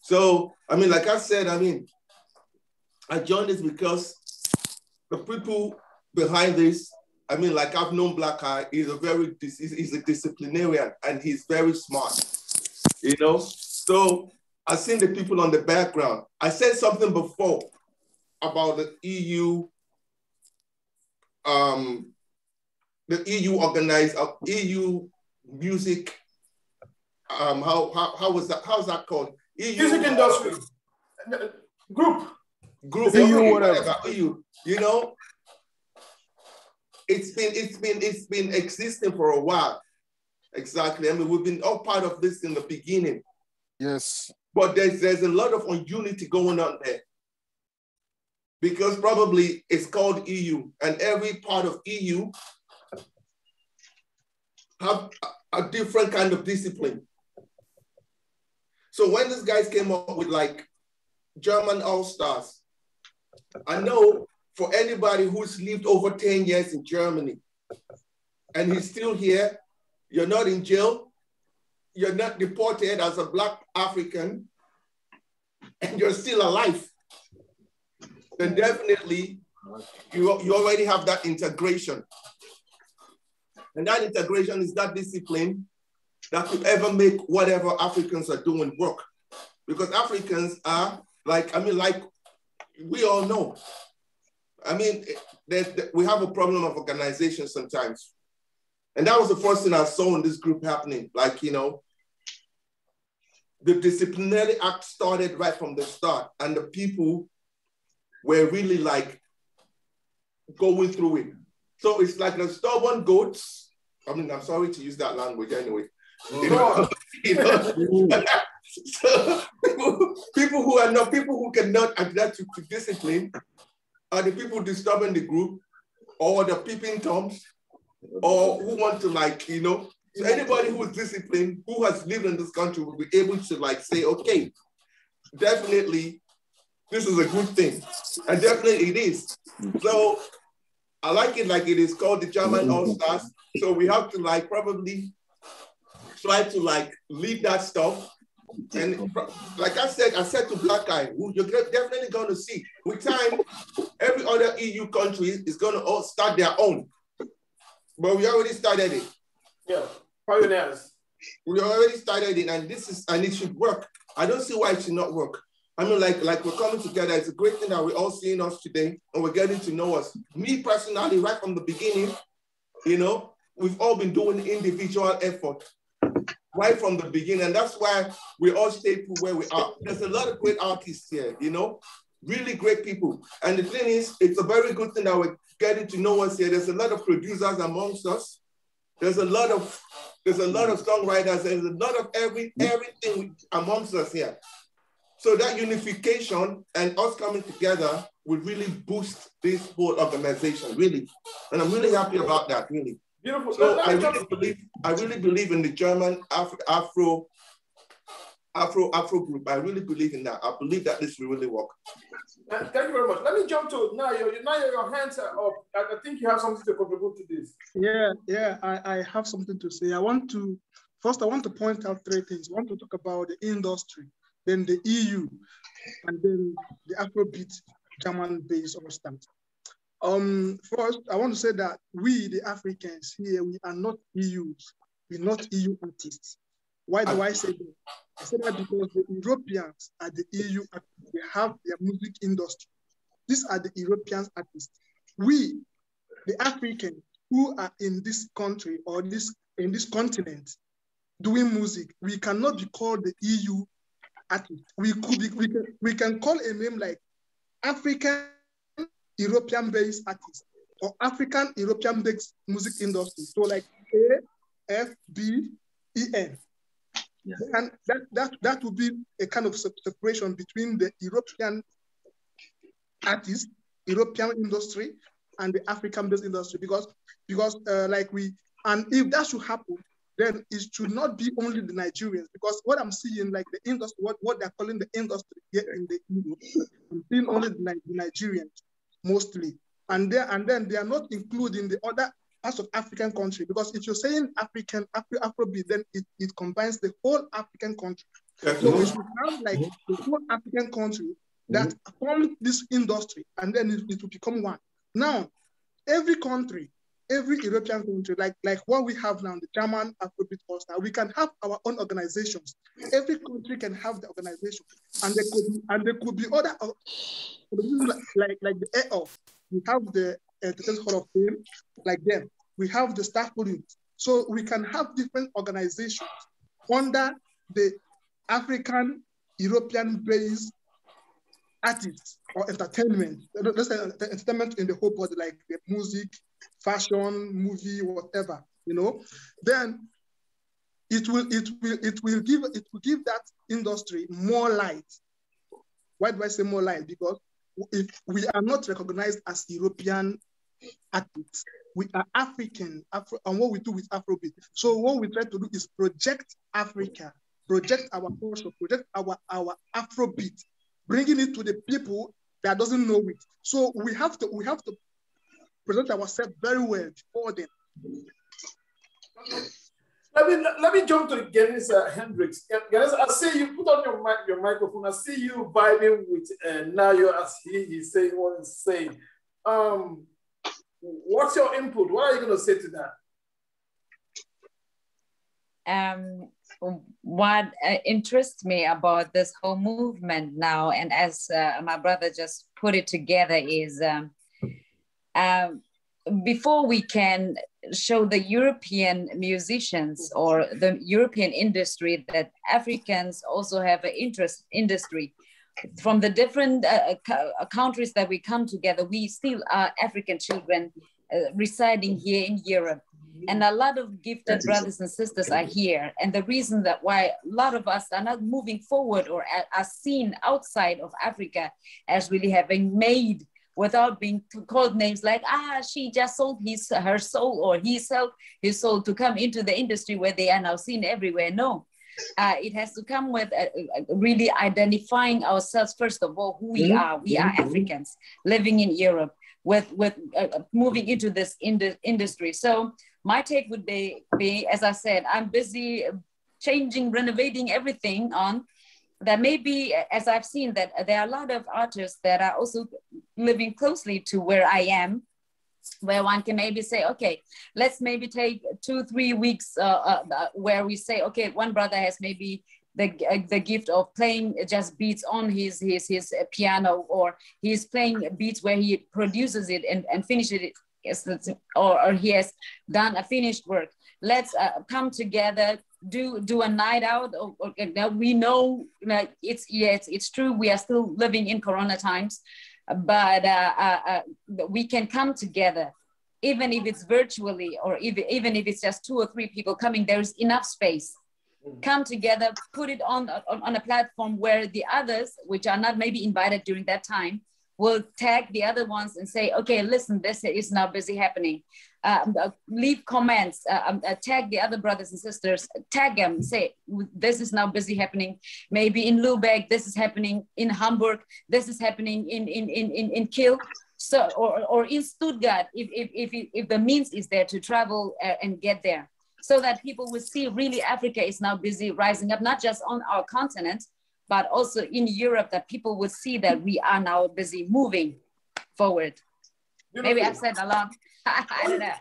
So, I mean, like I said, I mean, I joined this because the people behind this, I mean, like I've known Black Eye, he's a disciplinarian and he's very smart, you know? So I've seen the people on the background. I said something before about the EU, organized, EU music, how's that called? EU, music industry group, EU, whatever, EU, you know? It's been existing for a while. Exactly. I mean, we've been all part of this in the beginning. Yes. But there's a lot of unity going on there. Because probably it's called EU, and every part of EU have a different kind of discipline. So when these guys came up with like German All-Stars, I know for anybody who's lived over 10 years in Germany and he's still here, you're not in jail, you're not deported as a Black African, and you're still alive, then definitely you already have that integration. And that integration is that discipline that could ever make whatever Africans are doing work. Because Africans are like, I mean, like we all know, I mean, we have a problem of organization sometimes. And that was the first thing I saw in this group happening. Like, you know, the disciplinary act started right from the start, and the people were really like going through it. So it's like the stubborn goats. I mean, I'm sorry to use that language anyway. You know, so people who cannot adapt to discipline are the people disturbing the group, or the peeping toms, or who want to, like, you know, so anybody who is disciplined, who has lived in this country, will be able to like say, okay, definitely this is a good thing. And definitely it is. So I like it like it is called the German All-Stars. So we have to like probably try to like lead that stuff. And like I said to Black Eye, you're definitely going to see with time, every other EU country is going to all start their own. But we already started it. Yeah, pioneers. We already started it, and it should work. I don't see why it should not work. I mean, like we're coming together. It's a great thing that we're all seeing us today, and we're getting to know us. Me personally, right from the beginning, you know, we've all been doing individual effort right from the beginning, and that's why we all stay put where we are. There's a lot of great artists here, you know, really great people. And the thing is, it's a very good thing that we're getting to know us here. There's a lot of producers amongst us. There's a lot of songwriters. There's a lot of everything amongst us here. So that unification and us coming together will really boost this whole organization, really. And I'm really happy about that, really. Beautiful. So I really believe in the German Afro group. I really believe in that. I believe that this will really work. Thank you very much. Let me jump to Nayo. Nayo, your hands are up. I think you have something to contribute to this. Yeah, I have something to say. I want to point out three things. I want to talk about the industry, then the EU, and then the Afrobeat German-based All-Stars. First, I want to say that we, the Africans here, we are not EUs. We're not EU artists. Why do I say that? I say that because the Europeans are the EU artists. They have their music industry. These are the European artists. We, the Africans who are in this country or in this continent doing music, we cannot be called the EU artist. We can call a name like African European-based artist or African European-based music industry. So like AFBEN. Yeah. And that would be a kind of separation between the European artist, European industry, and the African-based industry, because and if that should happen, then it should not be only the Nigerians, because what I'm seeing, like the industry, what they're calling the industry here in the EU, I'm seeing only the Nigerians mostly, and then they are not including the other parts of African country, because if you're saying Afrobeat, then it combines the whole African country. So we should have like the whole African country that form this industry, and then it will become one. Now, every country, every European country, like what we have now, the German Afrobeat All-Star, we can have our own organizations. Every country can have the organization, and there could be other like the AOF. We have the Entertainment Hall of Fame, like them. We have the staff volumes. So we can have different organizations under the African European-based artists or entertainment. Let's say entertainment in the whole body, like the music, fashion, movie, whatever, you know. Then it will give that industry more light. Why do I say more light? Because if we are not recognized as European artists, we are African, and what we do with Afrobeat. So what we try to do is project Africa, project our culture, project our Afrobeat, bringing it to the people that doesn't know it. So we have to present ourselves very well before them. Let me jump to Dennis Hendricks. Dennis, I see you put on your microphone. I see you vibing with Nayo as he's saying what he's saying. What's your input? What are you going to say to that? What interests me about this whole movement now, and as my brother just put it together, is before we can show the European musicians or the European industry that Africans also have an industry. From the different countries that we come together, we still are African children residing here in Europe. And a lot of gifted brothers and sisters are here. And the reason that why a lot of us are not moving forward or are seen outside of Africa as really having made, without being called names like, she just sold her soul, or he sold his soul to come into the industry where they are now seen everywhere. No, it has to come with really identifying ourselves, first of all, who we are. We are Africans living in Europe with moving into this industry. So my take would be, as I said, I'm busy changing, renovating everything on that. Maybe, as I've seen, that there are a lot of artists that are also living closely to where I am, where one can maybe say, okay, let's maybe take 2-3 weeks where we say, okay, one brother has maybe the gift of playing just beats on his piano, or he's playing beats where he produces it and finishes it, or he has done a finished work. Let's come together, do a night out. We know it's true, we are still living in Corona times, but we can come together, even if it's virtually, or even if it's just 2 or 3 people coming. There's enough space. Come together, put it on a platform where the others, which are not maybe invited during that time, will tag the other ones and say, okay, listen, this is now busy happening. Leave comments, tag the other brothers and sisters, tag them, say, this is now busy happening. Maybe in Lübeck, this is happening. In Hamburg, this is happening. In Kiel, so or in Stuttgart, if the means is there to travel and get there, so that people will see really Africa is now busy rising up, not just on our continent, but also in Europe, that people will see that we are now busy moving forward. Maybe I've said a lot. I don't know.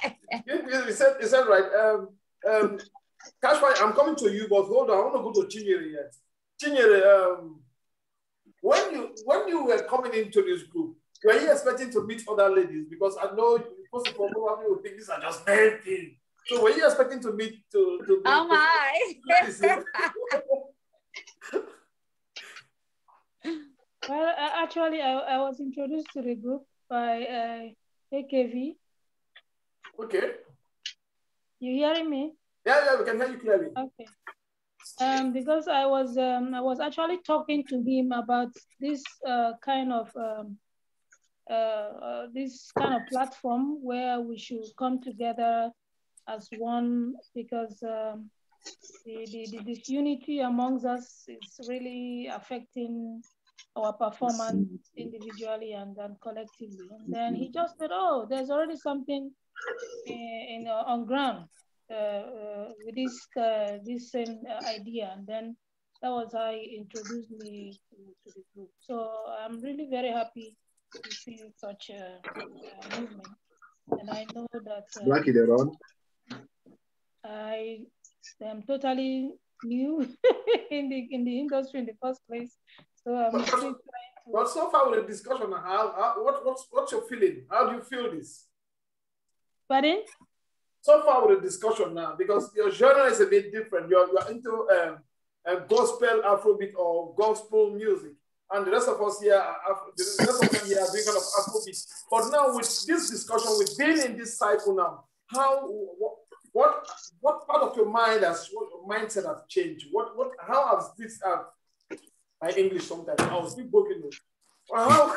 You said right. Kashmai, I'm coming to you, but hold on, I want to go to Chinyere yet. Chinyere, when you were coming into this group, were you expecting to meet other ladies? Because I know first of all, probably would think these are just men things. So were you expecting to meet to Oh my! Well, actually, I was introduced to the group by AKV. Okay. You hearing me? Yeah, we can hear you clearly. Okay. Because I was actually talking to him about this kind of platform where we should come together as one, because this unity amongst us is really affecting our performance individually and then collectively. And then he just said, "Oh, there's already something on ground with this same idea." And then that was how he introduced me to the group. So I'm really very happy to see such a movement. And I know that Lucky they're on. I am totally new in the industry in the first place. So I'm still trying to. But so far with the discussion, what's your feeling? How do you feel this? Pardon? So far with the discussion now, because your genre is a bit different. You're into gospel, Afrobeat, or gospel music, and the rest of us here are doing kind of Afrobeat. But now with this discussion, with being in this cycle now, what part of your mindset has changed? How has this my English sometimes I was still broken. How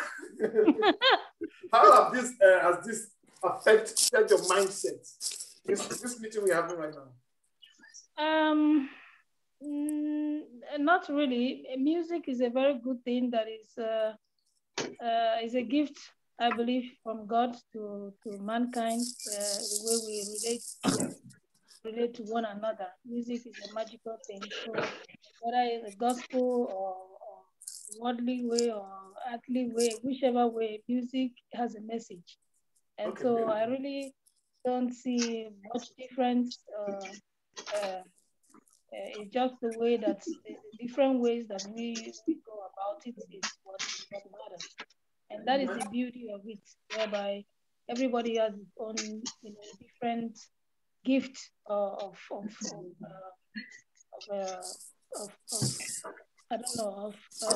how has this affected your mindset? This meeting we're having right now. Not really. Music is a very good thing that is a gift, I believe, from God to mankind. The way we relate to one another. Music is a magical thing. So whether it's a gospel or worldly way or earthly way, whichever way, music has a message. And okay, so I really don't see much difference. It's just the way that the different ways that we go about it is what matters. And that is the beauty of it, whereby everybody has its own, different gift of I don't know,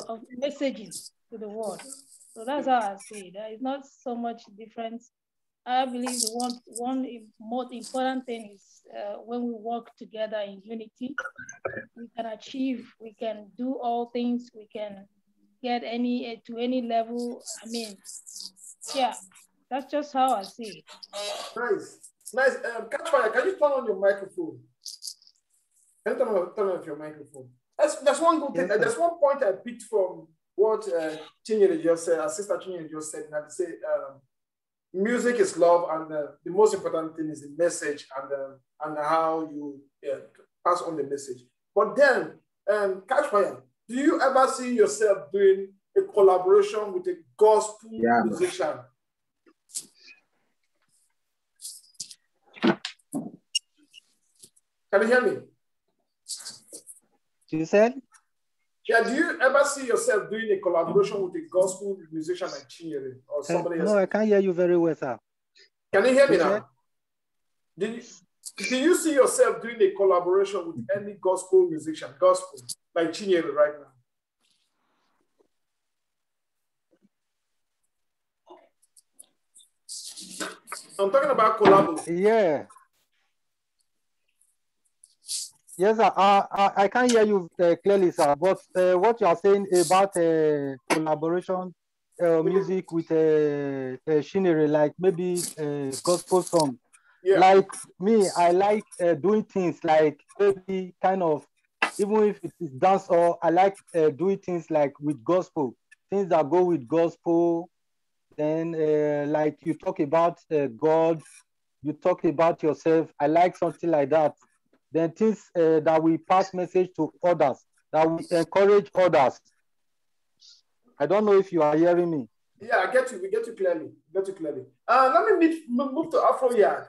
of messages to the world. So that's how I see it. There is not so much difference. I believe the one most important thing is when we work together in unity, we can achieve, we can do all things, we can get to any level. I mean, yeah, that's just how I see it. Nice. Catchfire, can you turn on your microphone? Can you turn on your microphone? That's one good thing. Yes, there's one point I picked from what Chinyere just said, Sister Chinyere just said, that they say music is love, and the most important thing is the message and how you pass on the message. But then, Catchfire, do you ever see yourself doing a collaboration with a gospel musician? Can you hear me? You said? Yeah, do you ever see yourself doing a collaboration with a gospel musician like Chinyere or somebody else? No, I can't hear you very well, sir. Can you hear me now? Do you see yourself doing a collaboration with any gospel musician, like Chinyere right now? I'm talking about collabo. Yeah. Yes, sir. I can't hear you clearly, sir. But what you are saying about collaboration music with Chinyere, like maybe gospel song. Yeah. Like me, I like doing things like maybe kind of, even if it is dance, or I like doing things like with gospel, things that go with gospel. Then like you talk about God, you talk about yourself. I like something like that. Then things that we pass message to others, that we encourage others. I don't know if you are hearing me. Yeah, I get you. We get you clearly. Let me move to Afro Yard.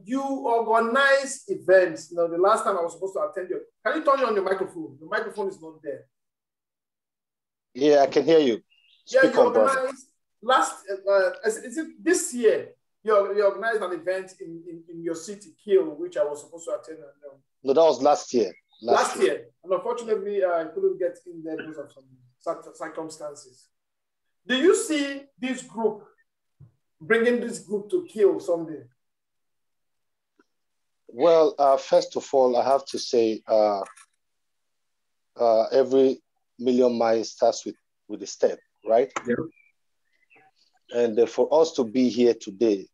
You organize events. The last time I was supposed to attend you. Can you turn on your microphone? The microphone is not there. Yeah, I can hear you. Speak you organized last. Is it this year? you organized an event in your city, Kiel, which I was supposed to attend. No, that was last year. Last year. And unfortunately, I couldn't get in there because of some circumstances. Do you see this group, bringing this group to Kiel someday? Well, first of all, I have to say every million miles starts with a step, right? Yeah. And for us to be here today,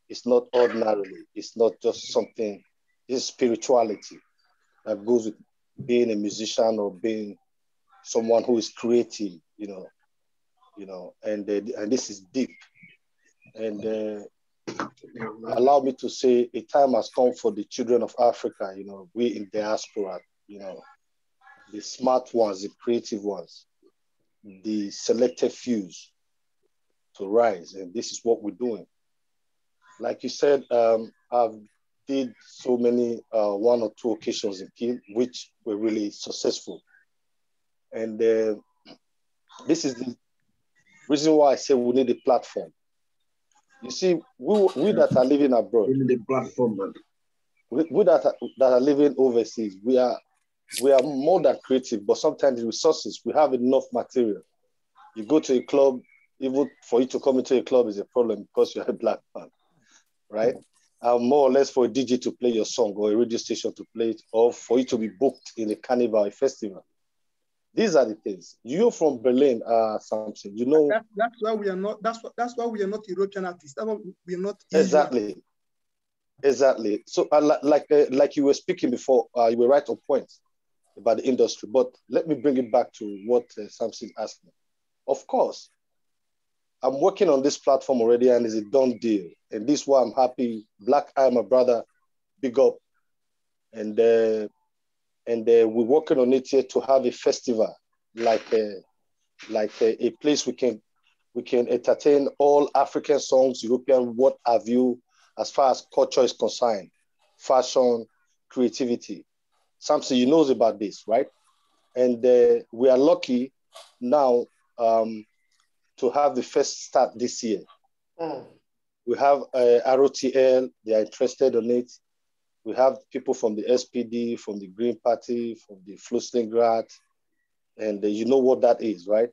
it's not ordinarily. It's not just something. It's spirituality that goes with being a musician or being someone who is creative, and this is deep. And allow me to say a time has come for the children of Africa, we in diaspora, the smart ones, the creative ones, the selected few to rise. And this is what we're doing. Like you said, I've did so many one or two occasions in Kiel, which were really successful. And this is the reason why I say we need a platform. You see, we that are living abroad, we need a platform, man. We that are living overseas, we are more than creative, but sometimes the resources, we have enough material. You go to a club, even for you to come into a club is a problem because you're a black man, right? More or less for a DJ to play your song or a radio station to play it, or for you to be booked in a carnival, a festival. These are the things. You're from Berlin, something. That's why we are not. That's why we are not European artists. That's why we are not. Exactly. So, like you were speaking before, you were right on point about the industry. But let me bring it back to what Samson asked me. Of course, I'm working on this platform already, and it's a done deal. And this is why I'm happy. Black Eye, my brother, big up, and we're working on it here to have a festival, like a place we can entertain all African songs, European, what have you, as far as culture is concerned, fashion, creativity. Samson, you knows about this, right? And we are lucky now to have the first start this year. We have ROTL, they are interested in it. We have people from the SPD, from the Green Party, from the Fluslingrad, and you know what that is, right?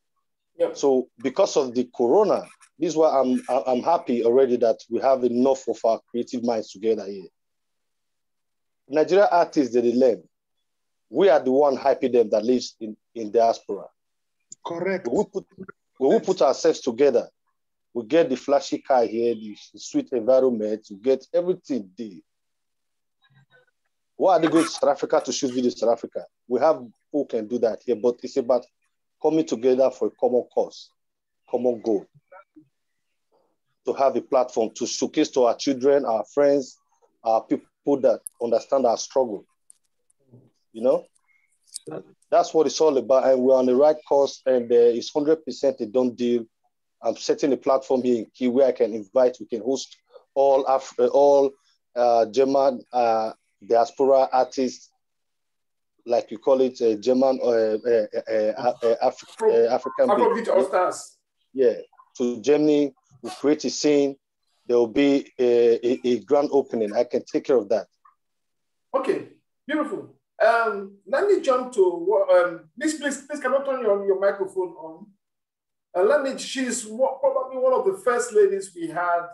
Yep. So because of the corona, this is why I'm happy already that we have enough of our creative minds together here. Nigerian artists, they learn. We are the one hyping them that lives in diaspora. Correct. When we put ourselves together, we get the flashy car here, the sweet environment, we get everything there. Why are they going to South Africa to shoot videos in South Africa? We have who can do that here, but it's about coming together for a common cause, common goal. To have a platform to showcase to our children, our friends, our people that understand our struggle. That's what it's all about. And we're on the right course, and it's 100% a done deal. I'm setting a platform here in Key where I can invite, we can host all German diaspora artists, like you call it, German African Afrobeat All-Stars. Yeah, to Germany, we create a scene. There will be a grand opening. I can take care of that. Okay, beautiful. Let me jump to please cannot turn your microphone on. She's probably one of the first ladies we had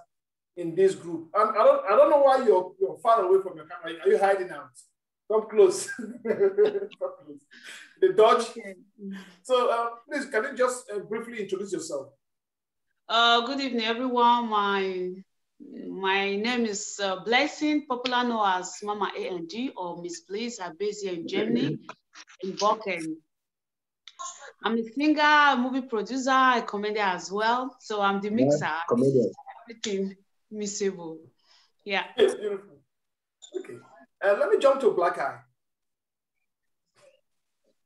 in this group. And I don't know why you're far away from your camera. Are you hiding out? Come close. Come close. The dodge. So please, can you just briefly introduce yourself? Good evening, everyone. My name is Blessing, popular known as Mama A&G or Miss Bliss. I'm based here in Germany, in Boken. I'm a singer, a movie producer, a comedian as well. So I'm the mixer. Everything mixable. Yeah. Yes, beautiful. Okay. Let me jump to Black Eye.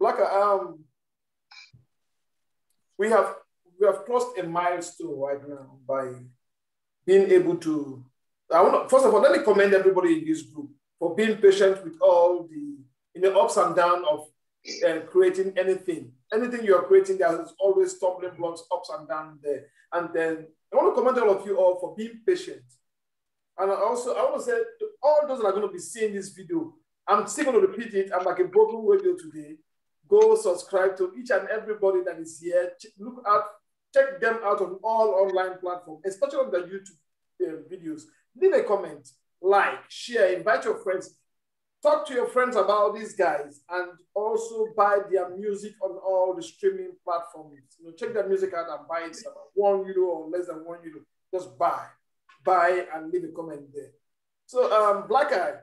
Black Eye, we have crossed a milestone right now by being able to. First of all, let me commend everybody in this group for being patient with all the ups and downs of creating anything. Anything you are creating, there's always stumbling blocks, ups and downs there. And then I want to commend all of you all for being patient And also, I want to say to all those that are going to be seeing this video, I'm still going to repeat it. I'm like a broken radio today. Go subscribe to each and everybody that is here. Look out, check them out on all online platforms, especially on the YouTube videos. Leave a comment, like, share, invite your friends. Talk to your friends about these guys and also buy their music on all the streaming platforms. You know, check their music out and buy it about €1 or less than €1. Just buy and leave a comment there. So, Black Eye.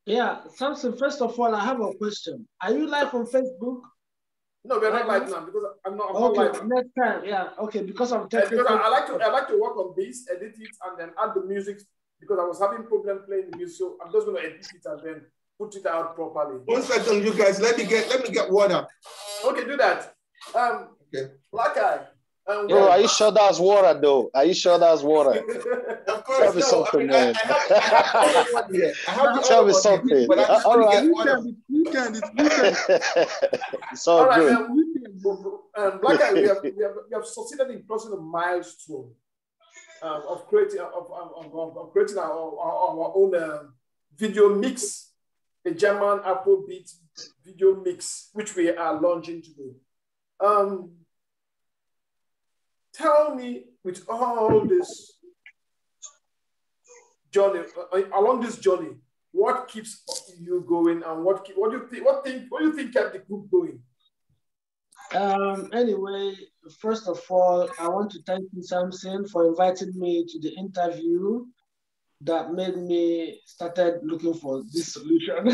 Yeah, Samson, first of all, I have a question. Are you live on Facebook? No, we're not Right live now because I'm not Okay, live now. next time, yeah, okay, because I'm Because technical. I like to work on this, edit it, and then add the music because I was having problem playing the music. So I'm just going to edit it and then put it out properly. 1 second, you guys. Let me get water. Okay, do that. Okay. Black Eye. Bro, are you sure that's water though? Are you sure that's water? Of course, Tell me no. something, I man. have the other one here. I have the Tell other me one something. here, but I just All want to right. get water. It's weekend. It's all right, good. Black Eye, we have succeeded in crossing a milestone of creating our own video mix, a German Afrobeat video mix, which we are launching today. Tell me, with all this journey, along this journey, what keeps you going, and what do you think kept the group going? Anyway, first of all, I want to thank you, Samson, for inviting me to the interview that made me started looking for this solution.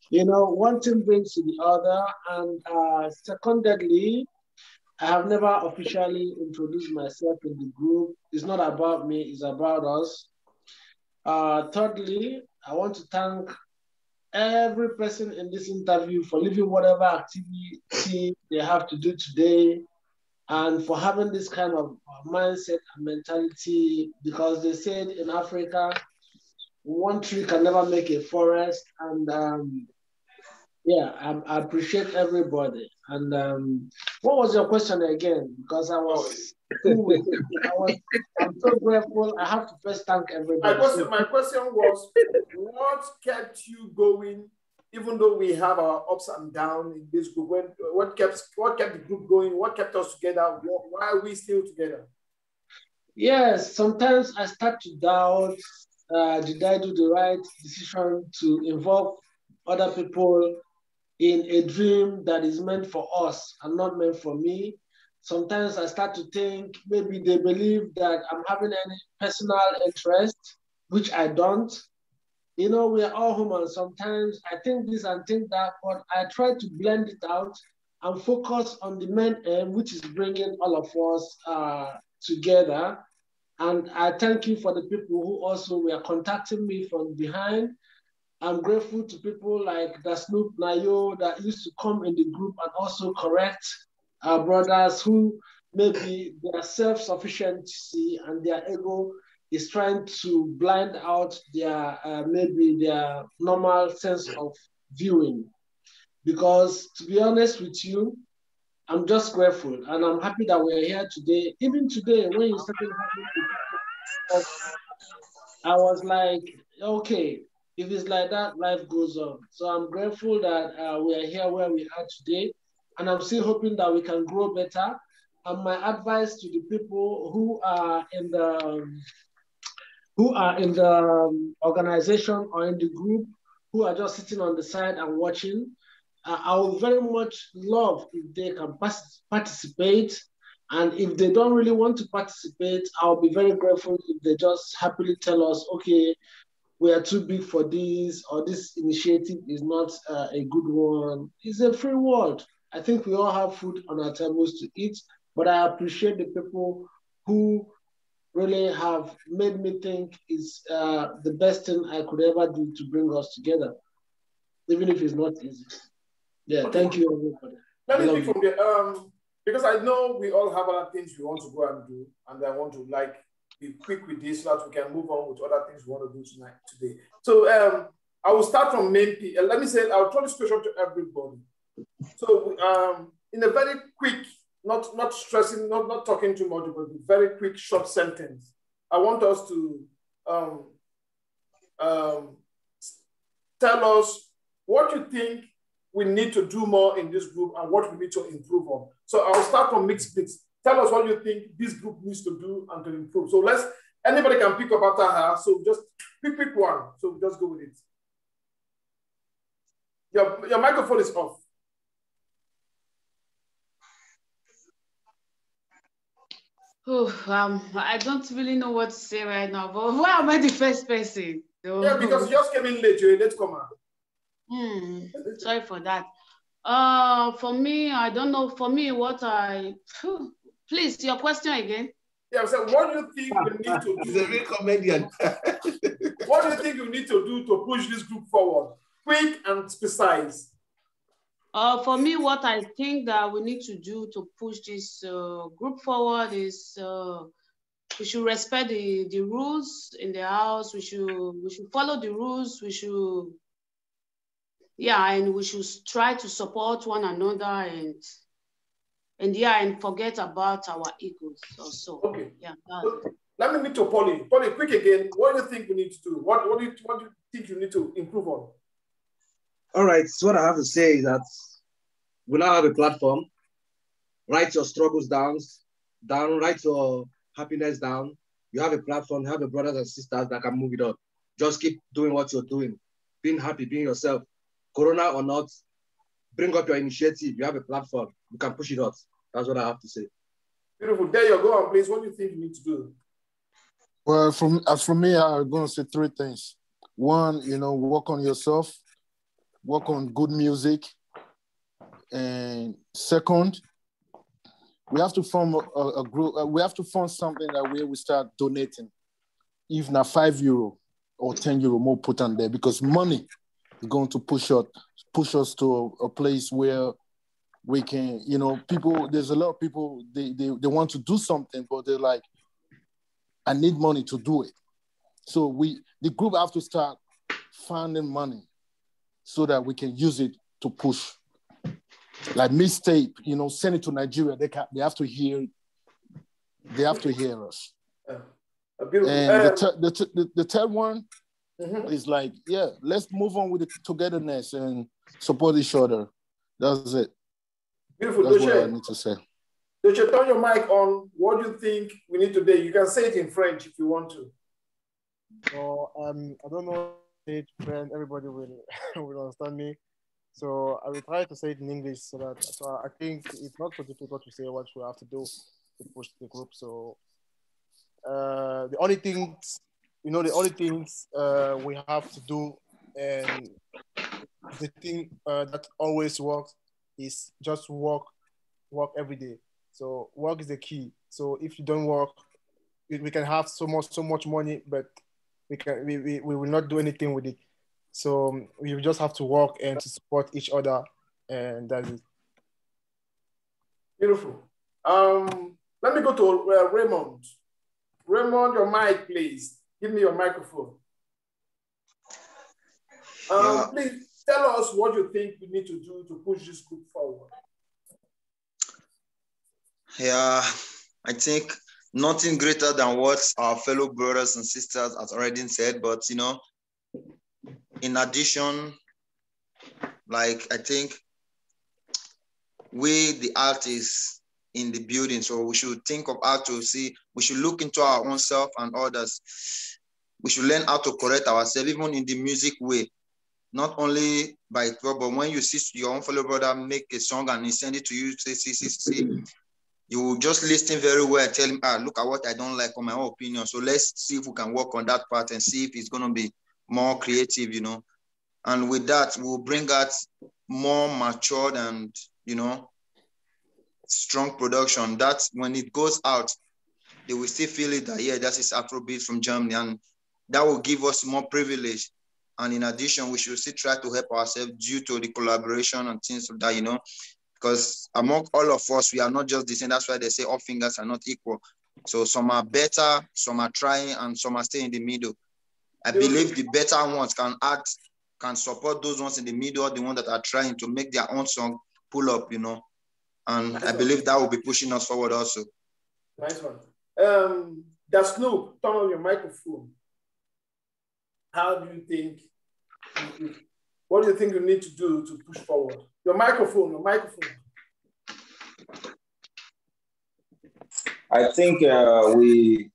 You know, one thing brings to the other, and secondly, I have never officially introduced myself in the group. It's not about me, it's about us. Thirdly, I want to thank every person in this interview for leaving whatever activity they have to do today and for having this kind of mindset and mentality, because they said in Africa, one tree can never make a forest. And yeah, I appreciate everybody. And what was your question again? Because I was I'm so grateful. I have to first thank everybody. My question was, what kept you going, even though we have our ups and downs in this group? What kept the group going? What kept us together? Why are we still together? Yes, sometimes I start to doubt, did I do the right decision to involve other people in a dream that is meant for us and not meant for me? Sometimes I start to think maybe they believe that I'm having any personal interest, which I don't. You know, we are all human. Sometimes I think this and think that, but I try to blend it out and focus on the main aim, which is bringing all of us together. And I thank you for the people who also were contacting me from behind. I'm grateful to people like the Snoop Nayo that used to come in the group and also correct our brothers who maybe their self-sufficiency and their ego is trying to blind out their maybe their normal sense of viewing. Because to be honest with you, I'm just grateful and I'm happy that we're here today. Even today, when you started having I was like, okay, if it's like that, life goes on. So I'm grateful that we are here where we are today. And I'm still hoping that we can grow better. And my advice to the people who are in the organization or in the group, who are just sitting on the side and watching, I would very much love if they can participate. And if they don't really want to participate, I'll be very grateful if they just happily tell us, okay, we are too big for this, or this initiative is not a good one. It's a free world. I think we all have food on our tables to eat, but I appreciate the people who really have made me think it's the best thing I could ever do to bring us together, even if it's not easy. Yeah, okay. Thank you, everybody. Let me speak from the, because I know we all have other things we want to go and do, and I want to be quick with this so that we can move on with other things we want to do today. So I will start from main P. Let me say, I'll throw this question to everybody. So in a very quick, not stressing, not talking too much, but a very quick, short sentence, I want us to um, um, tell us what you think we need to do more in this group and what we need to improve on. So I'll start from Mixtape. Tell us what you think this group needs to do and to improve. So anybody can pick up after her. So just pick one. So just go with it. Your microphone is off. I don't really know what to say right now, but why am I the first person? Yeah, because you just came in late. You're a late comer. Sorry for that. For me, I don't know. For me, please, your question again. Yeah, so what do you think we need to do? He's a real comedian. What do you think we need to do to push this group forward? Quick and precise. For me, what I think that we need to do to push this group forward is we should respect the rules in the house. We should follow the rules. We should, and we should try to support one another and forget about our egos also. Okay. Yeah. Let me meet to Polly. Polly, quick again. What do you think we need to do? What do you think you need to improve on? All right. So what I have to say is that we now have a platform. Write your struggles down. Write your happiness down. You have a platform. You have your brothers and sisters that can move it on. Just keep doing what you're doing. Being happy, being yourself. Corona or not, bring up your initiative. You have a platform. You can push it out. That's what I have to say. Beautiful. There you go. Please, what do you think you need to do? Well, for me, I'm going to say three things. One, work on yourself, work on good music. And second, we have to form a group. We have to form something that we start donating, even at €5 or €10 more put on there, because money is going to push us to a place where we can, people, there's a lot of people, they want to do something, but they're like, I need money to do it. So the group have to start finding money so that we can use it to push. Like Mixtape, send it to Nigeria. They have to hear us. And the third one is like, let's move on with the togetherness and support each other. That's it. Beautiful. That's what I need to say. Doche, turn your mic on. What do you think we need to do? You can say it in French if you want to. So I don't know if everybody will understand me. So I will try to say it in English so I think it's not so difficult to say what we have to do to push the group. So the only things we have to do, and the thing that always works is just work every day. So work is the key. So if you don't work, we can have so much money, but we will not do anything with it. So we just have to work and to support each other, and that's it. Beautiful. Let me go to Raymond. Raymond, your mic, please. Give me your microphone. Please tell us what you think we need to do to push this group forward. Yeah, I think nothing greater than what our fellow brothers and sisters has already said, but in addition, like I think we, the artists in the building, so we should think of how to we should look into our own self and others. We should learn how to correct ourselves, even in the music way, not only by throw, but when you see your own fellow brother make a song and he send it to you, see, you will just listen very well, tell him, look at what I don't like on my own opinion. So let's see if we can work on that part and see if it's going to be more creative, And with that, we'll bring out more matured and, strong production. That when it goes out, they will still feel it that, that is Afrobeat from Germany. And that will give us more privilege. And in addition, we should still try to help ourselves due to the collaboration and things like that, because among all of us, we are not just the same. That's why they say all fingers are not equal. So some are better, some are trying, and some are staying in the middle. I believe the better ones can support those ones in the middle, the ones that are trying to make their own song pull up, And I believe that will be pushing us forward also. Nice one. The Snoop, turn on your microphone. how do you think, what do you think you need to do to push forward? Your microphone. I think we,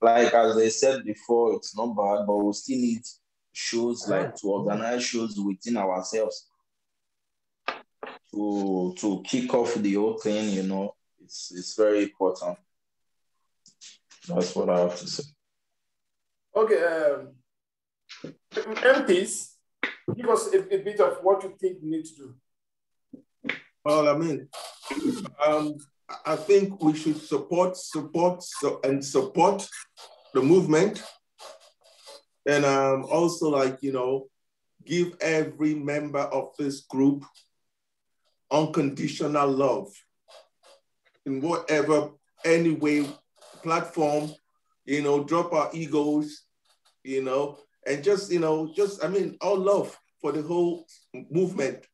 like as I said before, it's not bad, but we still need shows, like to organize shows within ourselves to kick off the whole thing. You know, it's very important. That's what I have to say. Okay, MPs, give us a bit of what you think we need to do. Well, I mean, I think we should support the movement, and also, like, you know, give every member of this group unconditional love in whatever, any way, platform, you know, drop our egos, you know, and just, you know, I mean, all love for the whole movement.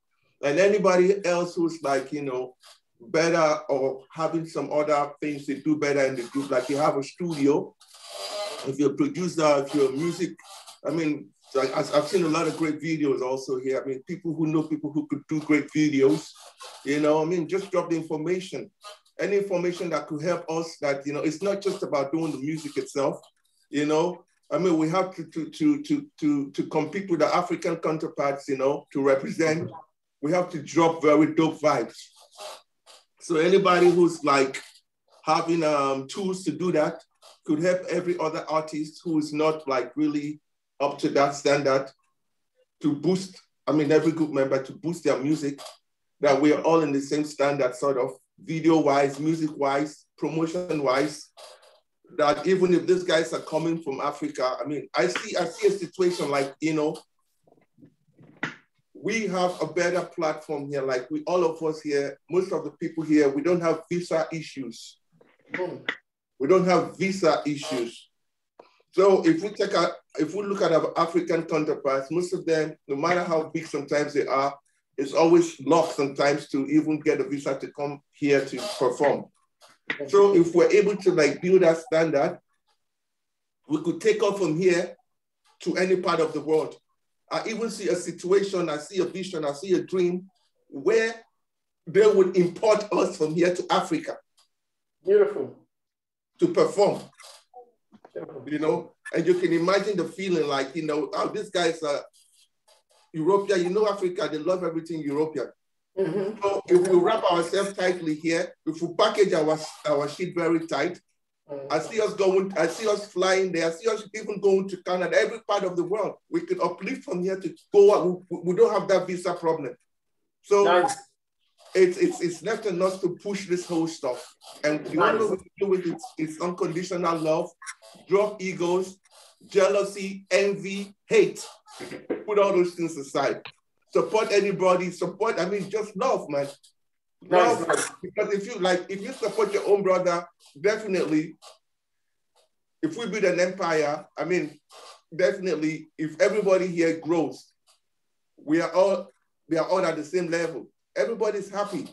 And anybody else who's like, you know, better or having some other things to do better in the group, like you have a studio, if you're a producer, if you're a music, I mean, like I've seen a lot of great videos also here. I mean, people who know people who could do great videos, you know, I mean, just drop the information. Any information that could help us, that, you know, it's not just about doing the music itself, you know. I mean, we have to compete with the African counterparts, you know, to represent. We have to drop very dope vibes. So anybody who's like having tools to do that could help every other artist who is not like really up to that standard to boost, I mean, every group member to boost their music, that we are all in the same standard, sort of video-wise, music-wise, promotion-wise, that even if these guys are coming from Africa, I mean, I see a situation like, you know, we have a better platform here. Like all of us here, most of the people here, we don't have visa issues. We don't have visa issues. So if we look at our African counterparts, most of them, no matter how big sometimes they are, it's always locked sometimes to even get a visa to come here to perform. So if we're able to like build that standard, we could take off from here to any part of the world. I even see a situation, I see a vision, I see a dream where they would import us from here to Africa. Beautiful. To perform, you know, and you can imagine the feeling like, you know, oh, these guys are European, you know, Africa, they love everything European. Mm-hmm. So if we wrap ourselves tightly here, if we package our shit very tight, I see us flying there, I see us even going to Canada, every part of the world. We could uplift from here to go out. We don't have that visa problem. So nice. It's left on us to push this whole stuff. And the only way to do with it is unconditional love, drop egos, jealousy, envy, hate. Put all those things aside. Support anybody, I mean, just love, man. Love, nice. Because if you support your own brother, definitely, if we build an empire, I mean, definitely, if everybody here grows, we are all at the same level. Everybody's happy.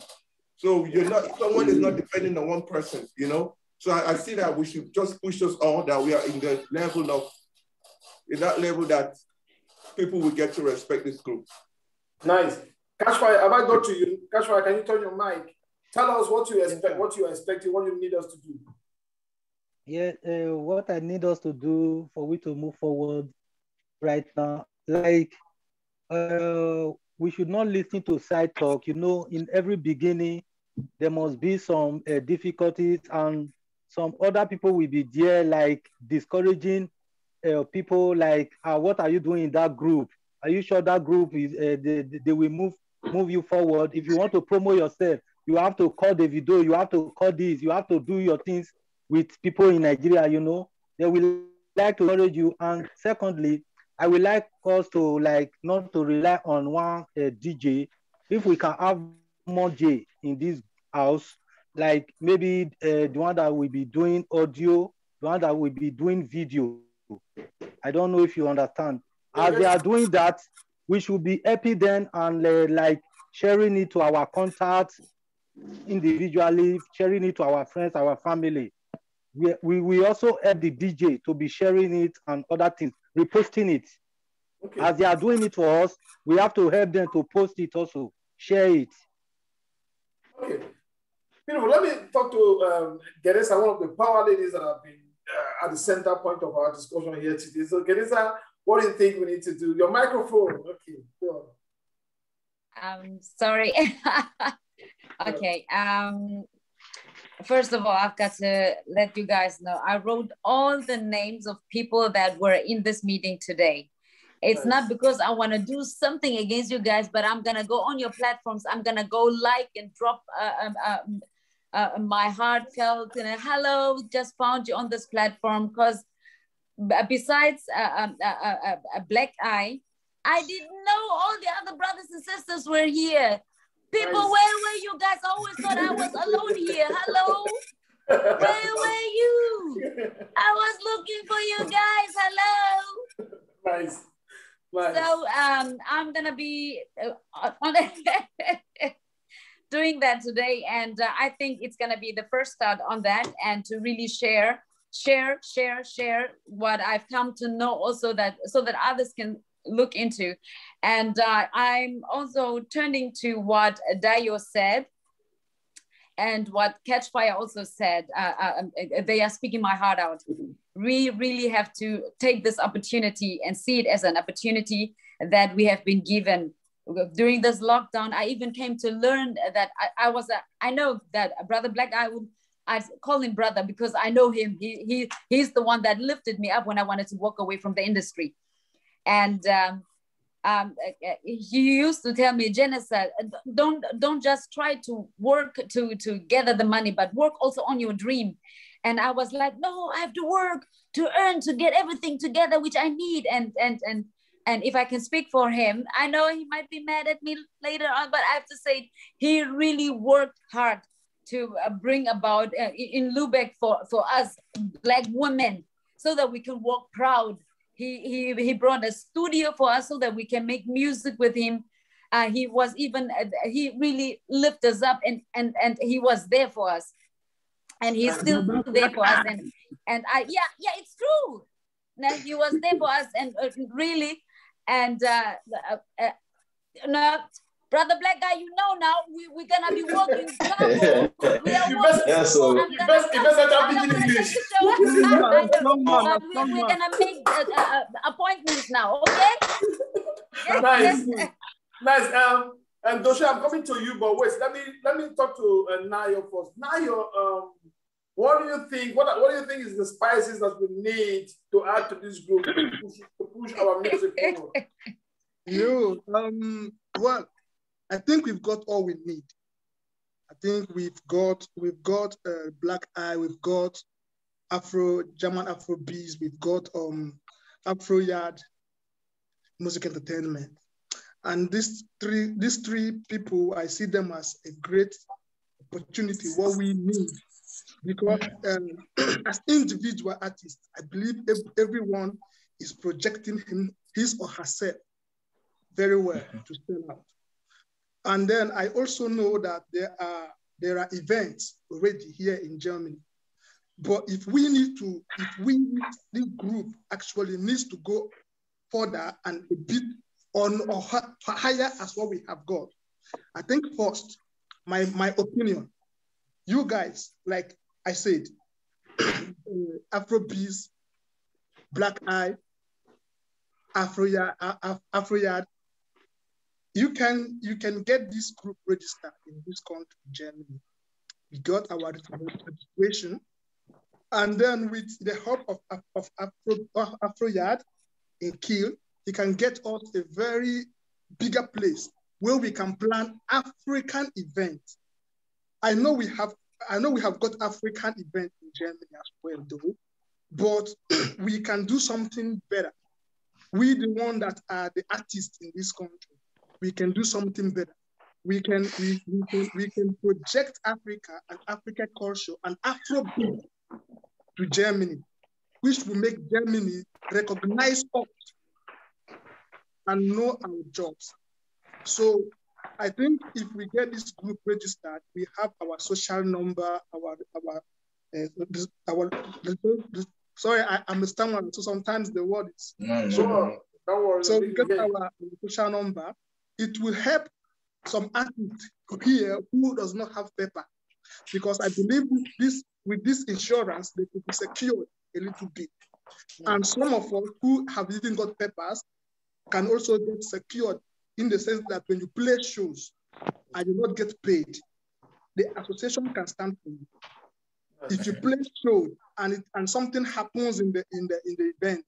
So someone is not depending on one person, you know? So I see that we should just push us all, that we are in that level that people will get to respect this group. Nice. Kashfire, have I got to you? Kashfire, can you turn your mic? Tell us what you expect, what you are expecting, what you need us to do. Yeah, what I need us to do for we to move forward right now, like, we should not listen to side talk. You know, in every beginning, there must be some difficulties, and some other people will be there, like discouraging people, like, what are you doing in that group? Are you sure that group is they will move you forward? If you want to promote yourself, you have to call the video, you have to call this, you have to do your things with people in Nigeria, you know. They will like to encourage you. And secondly, I would like us to like not to rely on one DJ. If we can have more J in this house, like maybe the one that will be doing audio, the one that will be doing video. I don't know if you understand. As they are doing that, we should be happy then and like sharing it to our contacts individually, sharing it to our friends, our family. We also help the DJ to be sharing it and other things, reposting it. Okay. As they are doing it for us, we have to help them to post it also, share it. Okay. Beautiful. Let me talk to Geresa, one of the power ladies that have been at the center point of our discussion here today. So Geresa, what do you think we need to do? Your microphone. Okay, go on. Sorry. Okay. First of all, I've got to let you guys know, I wrote all the names of people that were in this meeting today. It's not because I want to do something against you guys, but I'm going to go on your platforms. I'm going to go like and drop my heartfelt, hello, just found you on this platform. Because besides a Black Eye, I didn't know all the other brothers and sisters were here. People, where were you guys? I always thought I was alone here. Hello? Where were you? I was looking for you guys. Hello? Nice. Nice. So I'm going to be doing that today. And I think it's going to be the first start on that, and to really share what I've come to know also, that so that others can look into. And I'm also turning to what Dayo said and what Catchfire also said. They are speaking my heart out. We really have to take this opportunity and see it as an opportunity that we have been given. During this lockdown, I even came to learn that I know that Brother Black, I call him brother because I know him. He's the one that lifted me up when I wanted to walk away from the industry. And he used to tell me, Jennifer, don't just try to work to gather the money, but work also on your dream. And I was like, no, I have to work to earn, to get everything together, which I need. And if I can speak for him, I know he might be mad at me later on, but I have to say, he really worked hard to bring about in Lubeck for us Black women, so that we can walk proud. He brought a studio for us so that we can make music with him. He was even, he really lifted us up, and he was there for us. And he's still there for us. And yeah, it's true. Now, he was there for us, and really, and no, Brother Black Guy, you know now we're gonna be working. We are working. We're gonna make appointments now, okay? Nice, nice. And Dosha, I'm coming to you, but wait, let me talk to Nayo first. Nayo, what do you think? What do you think is the spices that we need to add to this group to push our music forward? Well, I think we've got all we need. I think we've got Black Eye, we've got German Afrobeats, we've got Afroyard, Music Entertainment. And these three people, I see them as a great opportunity, what we need. Because as individual artists, I believe everyone is projecting his or herself very well to stand out. And then I also know that there are events already here in Germany. But if this group actually needs to go further and a bit on or higher as what we have got, I think first, my opinion, you guys, like I said, Afrobeats, Black Eye, Afroyard, you can get this group registered in this country, Germany. We got our registration, and then with the help of Afroyard in Kiel, he can get us a very bigger place where we can plan African events. I know we have got African events in Germany as well, though, but we can do something better. We, the one that are the artists in this country, we can do something better. We can project Africa and African culture and Afrobeat to Germany, which will make Germany recognize us and know our jobs. So I think if we get this group registered, we have our social number, sorry, I'm a stammerer, so sometimes the word is Don't worry. So we get our social number. It will help some artists here who does not have paper, because I believe with this insurance they could be secured a little bit. And some of us who have even got papers can also get secured in the sense that when you play shows and you not get paid, the association can stand for you. If you play shows and something happens in the event,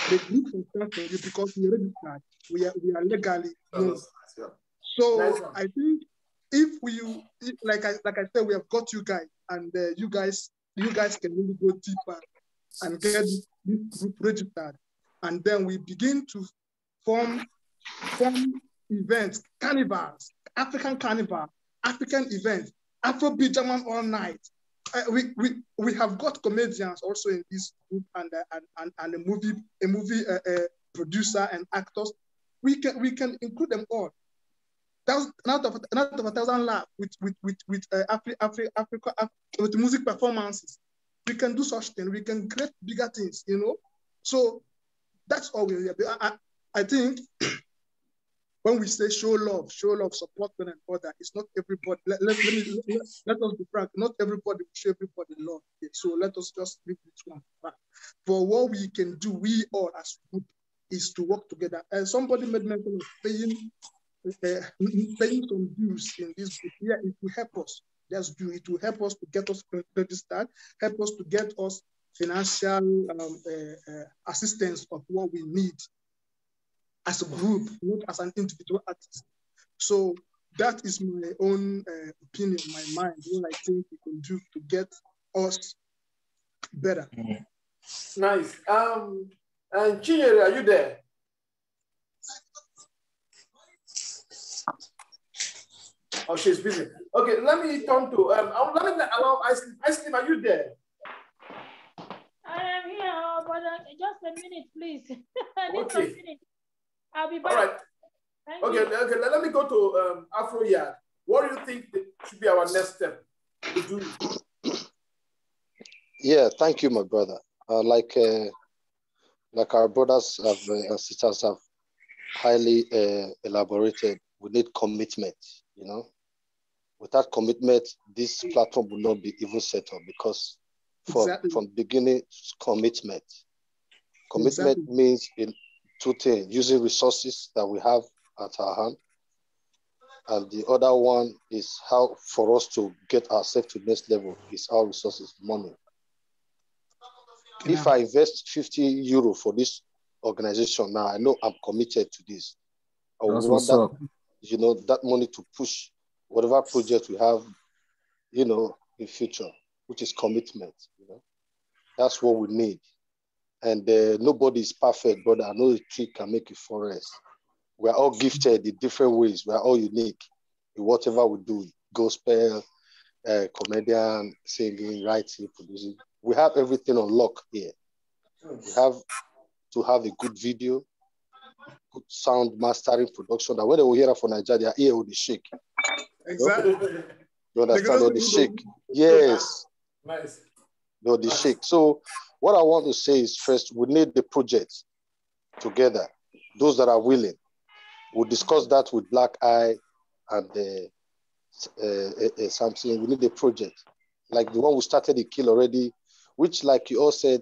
the group can stand for you because we are registered. We are legally known. So I think like I said, we have got you guys, and you guys can really go deeper and get this group registered, and then we begin to form events, carnivals, African carnival, African events, Afrobeat German all night. We have got comedians also in this group, and a movie producer and actors. We can include them all. Not of 1,000 laughs with Africa with music performances. We can do such things. We can create bigger things, you know. So that's all we're here. I think when we say show love, support one another, it's not everybody. Let us be frank. Not everybody will show everybody love. Okay? So let us just leave this one back. For what we can do, we all as a group, is to work together. And somebody made mention of paying some dues in this group. Yeah, it will help us. That's due. It will help us to get us registered, help us to get us financial assistance of what we need as a group, not as an individual artist. So that is my own opinion, my mind, what I think we can do to get us better. Nice. And Chinyere, are you there? Oh, she's busy. Okay, let me turn to let me allow Ice Cream, are you there? I am here, but just a minute, please. I need some minutes. I'll be back. All right. Okay, let me go to Afro Yard. What do you think should be our next step to do? Yeah, thank you, my brother. Like our brothers and sisters have highly elaborated, we need commitment, you know. Without commitment, this platform will not be even set up, because from beginning, commitment. Commitment means two things: using resources that we have at our hand, and the other one is how for us to get ourselves to the next level is our resources, money. If I invest 50 euro for this organization now, I know I'm committed to this. I want that, you know, that money to push whatever project we have, you know, in future, which is commitment. You know, that's what we need. And nobody is perfect, brother. I know a tree can make a forest. We are all gifted in different ways. We are all unique in whatever we do. Gospel, comedian, singing, writing, producing. We have everything on lock here. We have to have a good video, good sound mastering, production. That when they will hear it from Nigeria, their ear will be shake. Exactly. You understand? Or the shake. Yes. Nice. Or the shake. So what I want to say is, first, we need the project together. Those that are willing. We'll discuss that with Black Eye and something. We need a project. Like the one we started in Kill already, which, like you all said,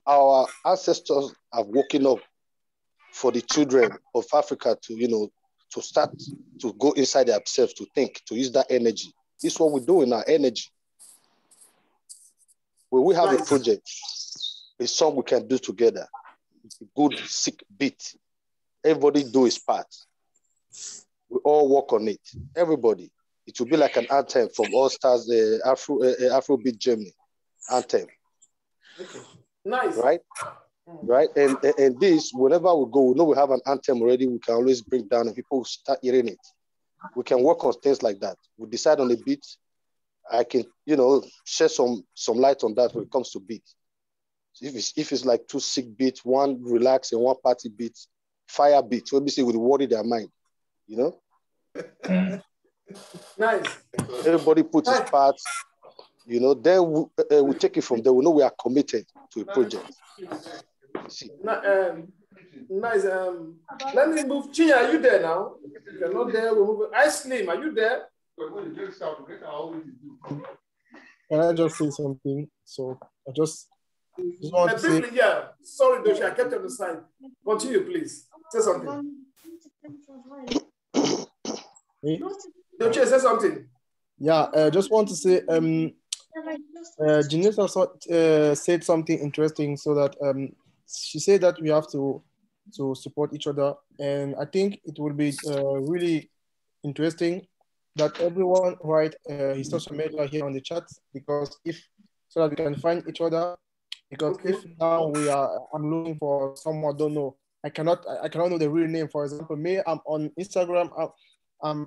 our ancestors have woken up for the children of Africa to, you know, to start to go inside themselves, to think, to use that energy. This is what we do in our energy. When we have a project, a song we can do together, a good sick beat. Everybody do his part. We all work on it. Everybody. It will be like an anthem from All Stars, Afrobeat Germany anthem. Okay. Nice. Right? Right? And this, whenever we go, we know we have an anthem already, we can always bring down and people start hearing it. We can work on things like that. We decide on a beat. I can, you know, share some light on that when it comes to beat. If it's like two sick beats, one relax and one party beat, fire beat, so say with worry their mind, you know? Nice. Everybody puts his parts, you know, then we take it from there. We know we are committed to a project. See. Nice. Let me move. Chinya, are you there now? If you're not there, we'll move. Ice Slim, are you there? Can I just say something? So I just want to say. Briefly, yeah. Sorry, Doshi, I kept you on the side. Continue, please. Say something. Doshi, say something. Yeah, I just want to say, Janessa said something interesting, so that she said that we have to support each other, and I think it will be really interesting that everyone write his social media here on the chat, because so that we can find each other. Because if now I'm looking for someone I don't know, I cannot know the real name. For example, me, I'm on Instagram.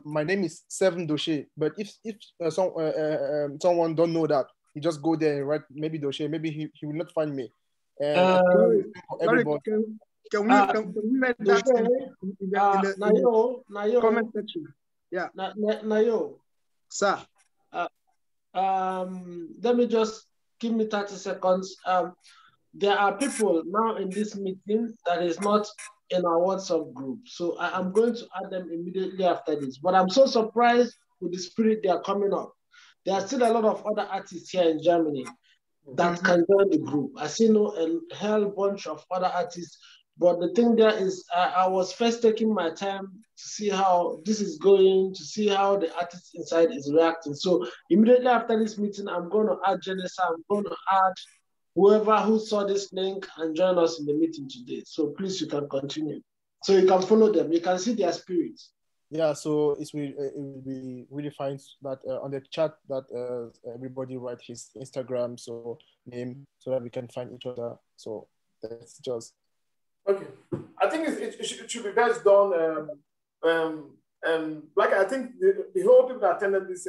My name is Seven Doche, but if someone don't know that, you just go there and write maybe Doche, maybe he will not find me. And everybody. Can we write that in the comment section? Yeah. Nayo. Sir. Let me just give me 30 seconds. There are people now in this meeting that is not in our WhatsApp group. So I'm going to add them immediately after this. But I'm so surprised with the spirit they are coming up. There are still a lot of other artists here in Germany that can join the group. I see a hell bunch of other artists. But the thing there is, I was first taking my time to see how this is going, to see how the artist inside is reacting. So immediately after this meeting, I'm going to add Janessa, I'm going to add whoever who saw this link and join us in the meeting today. So please, you can continue. So you can follow them. You can see their spirits. Yeah, so it will be really fine that on the chat that everybody write his Instagram name so that we can find each other. So that's just. Okay, I think it should be best done. Like I think the whole people that attended this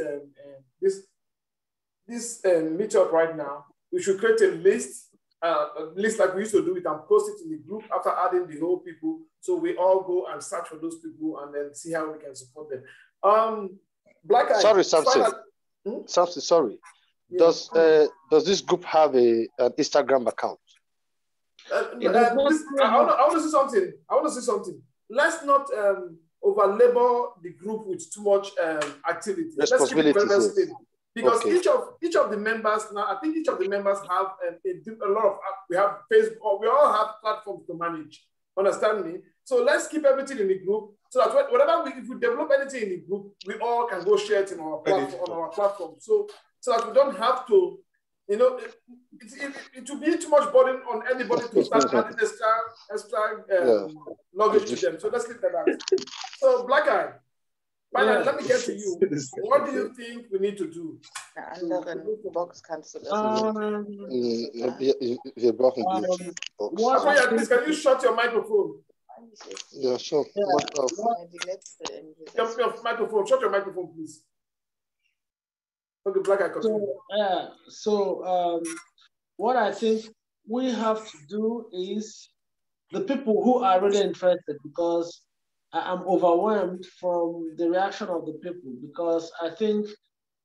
meetup right now, we should create a list like we used to do it and post it in the group after adding the whole people, so we all go and search for those people and then see how we can support them. Black Eye. Sorry, Samson. Samson, sorry. Yeah. Does this group have an Instagram account? I want to say something. Let's not over-labor the group with too much activity. Let's keep it very simple. Because each of the members now, I think each of the members have a lot of. We have Facebook, or we all have platforms to manage. Understand me? So let's keep everything in the group, so that if we develop anything in the group, we all can go share it in our platform. So that we don't have to. It will be too much burden on anybody to start adding extra luggage to them. So let's keep that. So Black Eye, finally, let me get to you. What do you think we need to do? Box cancel. Please, can you shut your microphone? Yeah, sure. Your microphone. Shut your microphone, please. Okay, Black Eye, continue. What I think we have to do is the people who are really interested, because I'm overwhelmed from the reaction of the people, because I think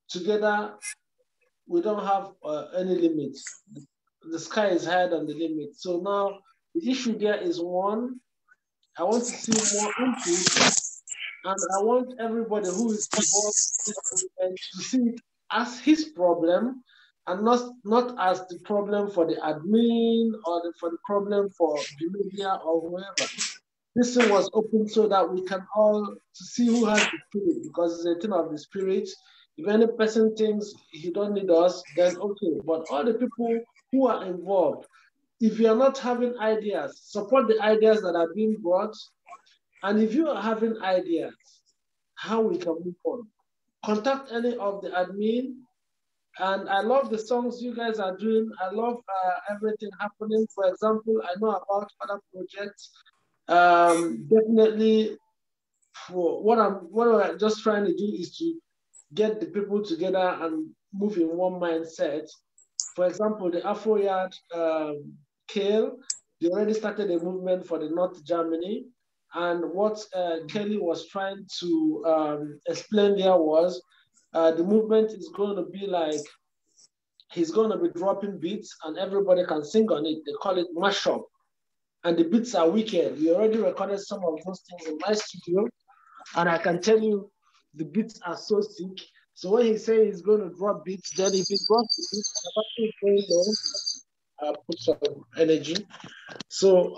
together we don't have any limits. The sky is higher than the limit. So now the issue there is, one, I want to see more input, and I want everybody who is involved in this movement to see it as his problem, and not as the problem for the admin or for the problem for the media or whoever. This thing was open so that we can all to see who has the spirit, because it's a thing of the spirit. If any person thinks he don't need us, then okay. But all the people who are involved, if you are not having ideas, support the ideas that are being brought. And if you are having ideas, how we can move on, contact any of the admin. And I love the songs you guys are doing. I love everything happening. For example, I know about other projects. Definitely, what I'm just trying to do is to get the people together and move in one mindset. For example, the Afro Yard Kale, they already started a movement for the North Germany. And what Kelly was trying to explain there was the movement is going to be like, he's going to be dropping beats and everybody can sing on it. They call it mashup. and the beats are wicked. We already recorded some of those things in my studio, and I can tell you the beats are so sick. So when he says he's going to drop beats, then if he drops the beats, the battery is going low, put some energy. So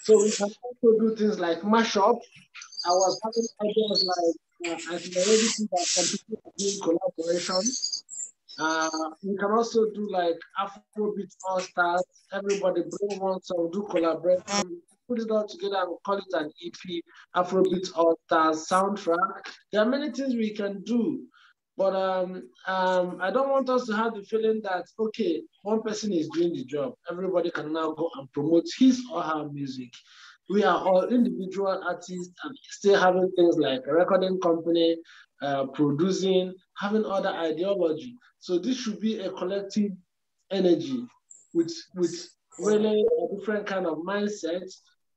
so we can also do things like mashup. I was having ideas like I can already see that some people are doing collaboration. We can also do like Afrobeats All Stars. Everybody bring one song, do collaboration, put it all together and call it an EP, Afrobeats All Stars soundtrack. There are many things we can do. But I don't want us to have the feeling that, okay, one person is doing the job. Everybody can now go and promote his or her music. We are all individual artists and still having things like a recording company, producing, having other ideology. So this should be a collective energy with really a different kind of mindset,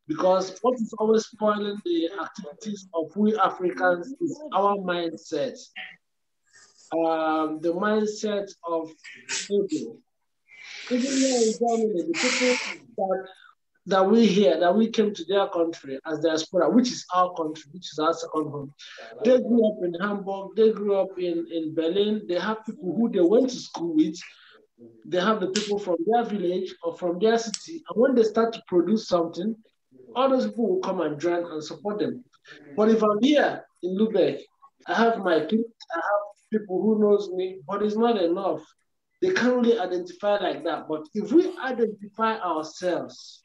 because what is always spoiling the activities of we Africans is our mindset. The mindset of people. Even here in Germany, the people that we hear, that we came to their country as diaspora, which is our country, which is our second home. They grew up in Hamburg, they grew up in Berlin, they have people who they went to school with, they have the people from their village or from their city, and when they start to produce something, all those people will come and join and support them. But if I'm here in Lubeck, I have my kids, I have people who knows me, but it's not enough. They can't really identify like that. But if we identify ourselves,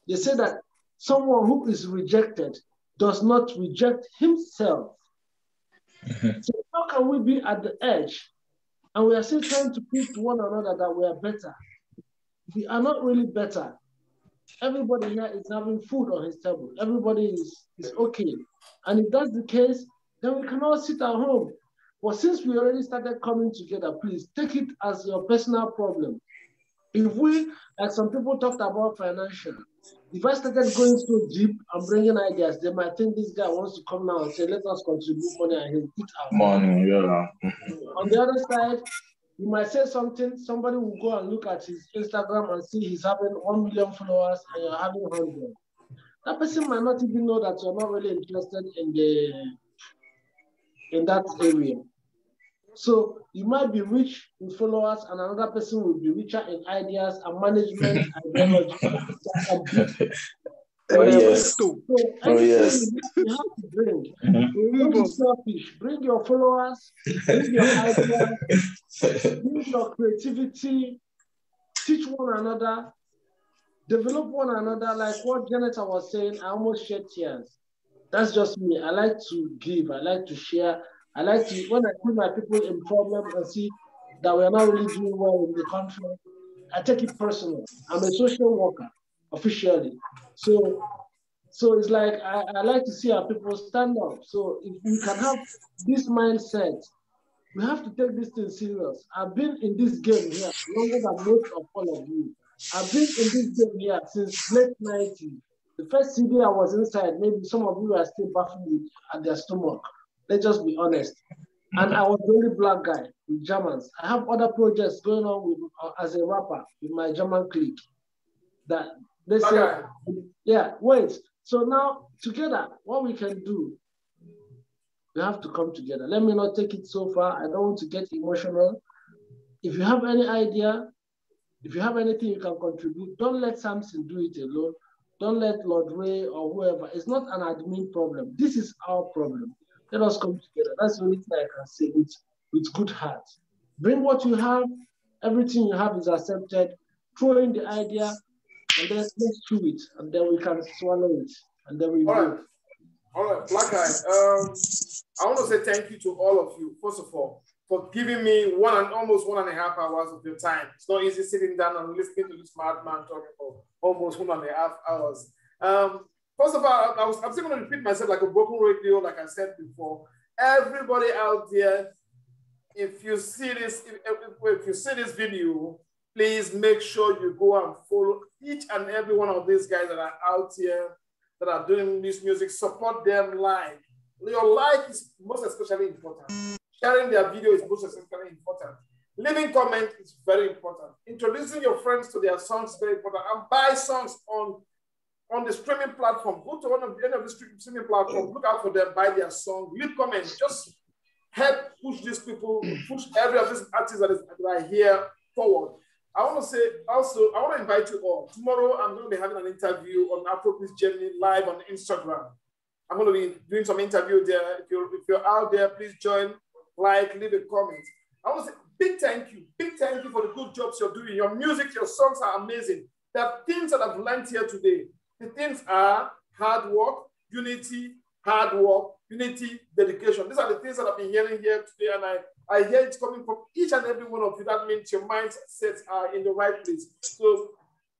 they say that someone who is rejected does not reject himself. So how can we be at the edge and we are still trying to prove to one another that we are better? We are not really better. Everybody here is having food on his table. Everybody is okay. And if that's the case, then we can all sit at home. But since we already started coming together, please take it as your personal problem. If we, like some people talked about financial, if I started going so deep and bringing ideas, they might think this guy wants to come now and say, let us contribute money and he'll eat our Money, yeah. On the other side, you might say something, somebody will go and look at his Instagram and see he's having 1 million followers and you're having 100. That person might not even know that you're not really interested in that area. So you might be rich in followers and another person will be richer in ideas and management ideology. Oh yes. So Oh yes. you have to bring. Don't be selfish. Bring your followers, bring your ideas, bring your creativity, teach one another, develop one another. Like what Janetta was saying, I almost shed tears. That's just me. I like to give. I like to share. I like to, when I put my people in problems and see that we're not really doing well in the country, I take it personal. I'm a social worker officially. So it's like I like to see our people stand up. So if we can have this mindset, we have to take this thing serious. I've been in this game here longer than most of all of you. I've been in this game here since late 90s. The first CD I was inside, maybe some of you are still baffled at their stomach. Let's just be honest. And I was the only black guy with Germans. I have other projects going on with as a rapper with my German clique. That they say, yeah, wait. So now together, what we can do, we have to come together. Let me not take it so far. I don't want to get emotional. If you have any idea, if you have anything you can contribute, don't let Samson do it alone. Don't let Lord Ray or whoever. It's not an admin problem. This is our problem. Let us come together. That's the only thing I can say with good heart. Bring what you have. Everything you have is accepted. Throw in the idea, and then let's chew it, and then we can swallow it, and then we go. All right, Black Eye. I want to say thank you to all of you, first of all, for giving me almost 1.5 hours of your time. It's not easy sitting down and listening to this madman talking for almost 1.5 hours. First of all, I'm still going to repeat myself like a broken radio, like I said before. Everybody out there, if you see this, if you see this video, please make sure you go and follow each and every one of these guys that are out here that are doing this music. Support them, like. Your like is most especially important. Sharing their video is most especially important. Leaving comment is very important. Introducing your friends to their songs is very important. And buy songs on the streaming platform. Go to any of the streaming platforms, look out for them, buy their song, leave comments. Just help push these people, push every of these artists that are here forward. I want to say also, I want to invite you all. Tomorrow, I'm going to be having an interview on Afrobeats Germany live on Instagram. I'm going to be doing some interview there. If you're out there, please join, like, leave a comment. I want to say big thank you for the good jobs you're doing. Your music, your songs are amazing. There are things that I've learned here today. The things are hard work, unity, dedication. These are the things that I've been hearing here today, and I hear it coming from each and every one of you. That means your mindsets are in the right place. So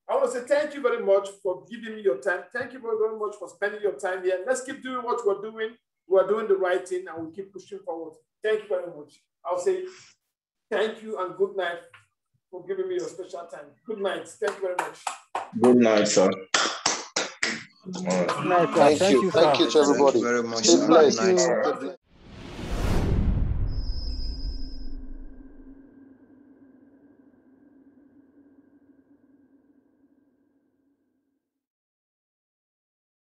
I want to say thank you very much for giving me your time. Thank you very much for spending your time here. Let's keep doing what we're doing. We're doing the right thing, and we'll keep pushing forward. Thank you very much. I'll say thank you and good night for giving me your special time. Good night. Thank you very much. Good night, sir. Thank you to everybody. Thank you very much. Stay blessed. Good night.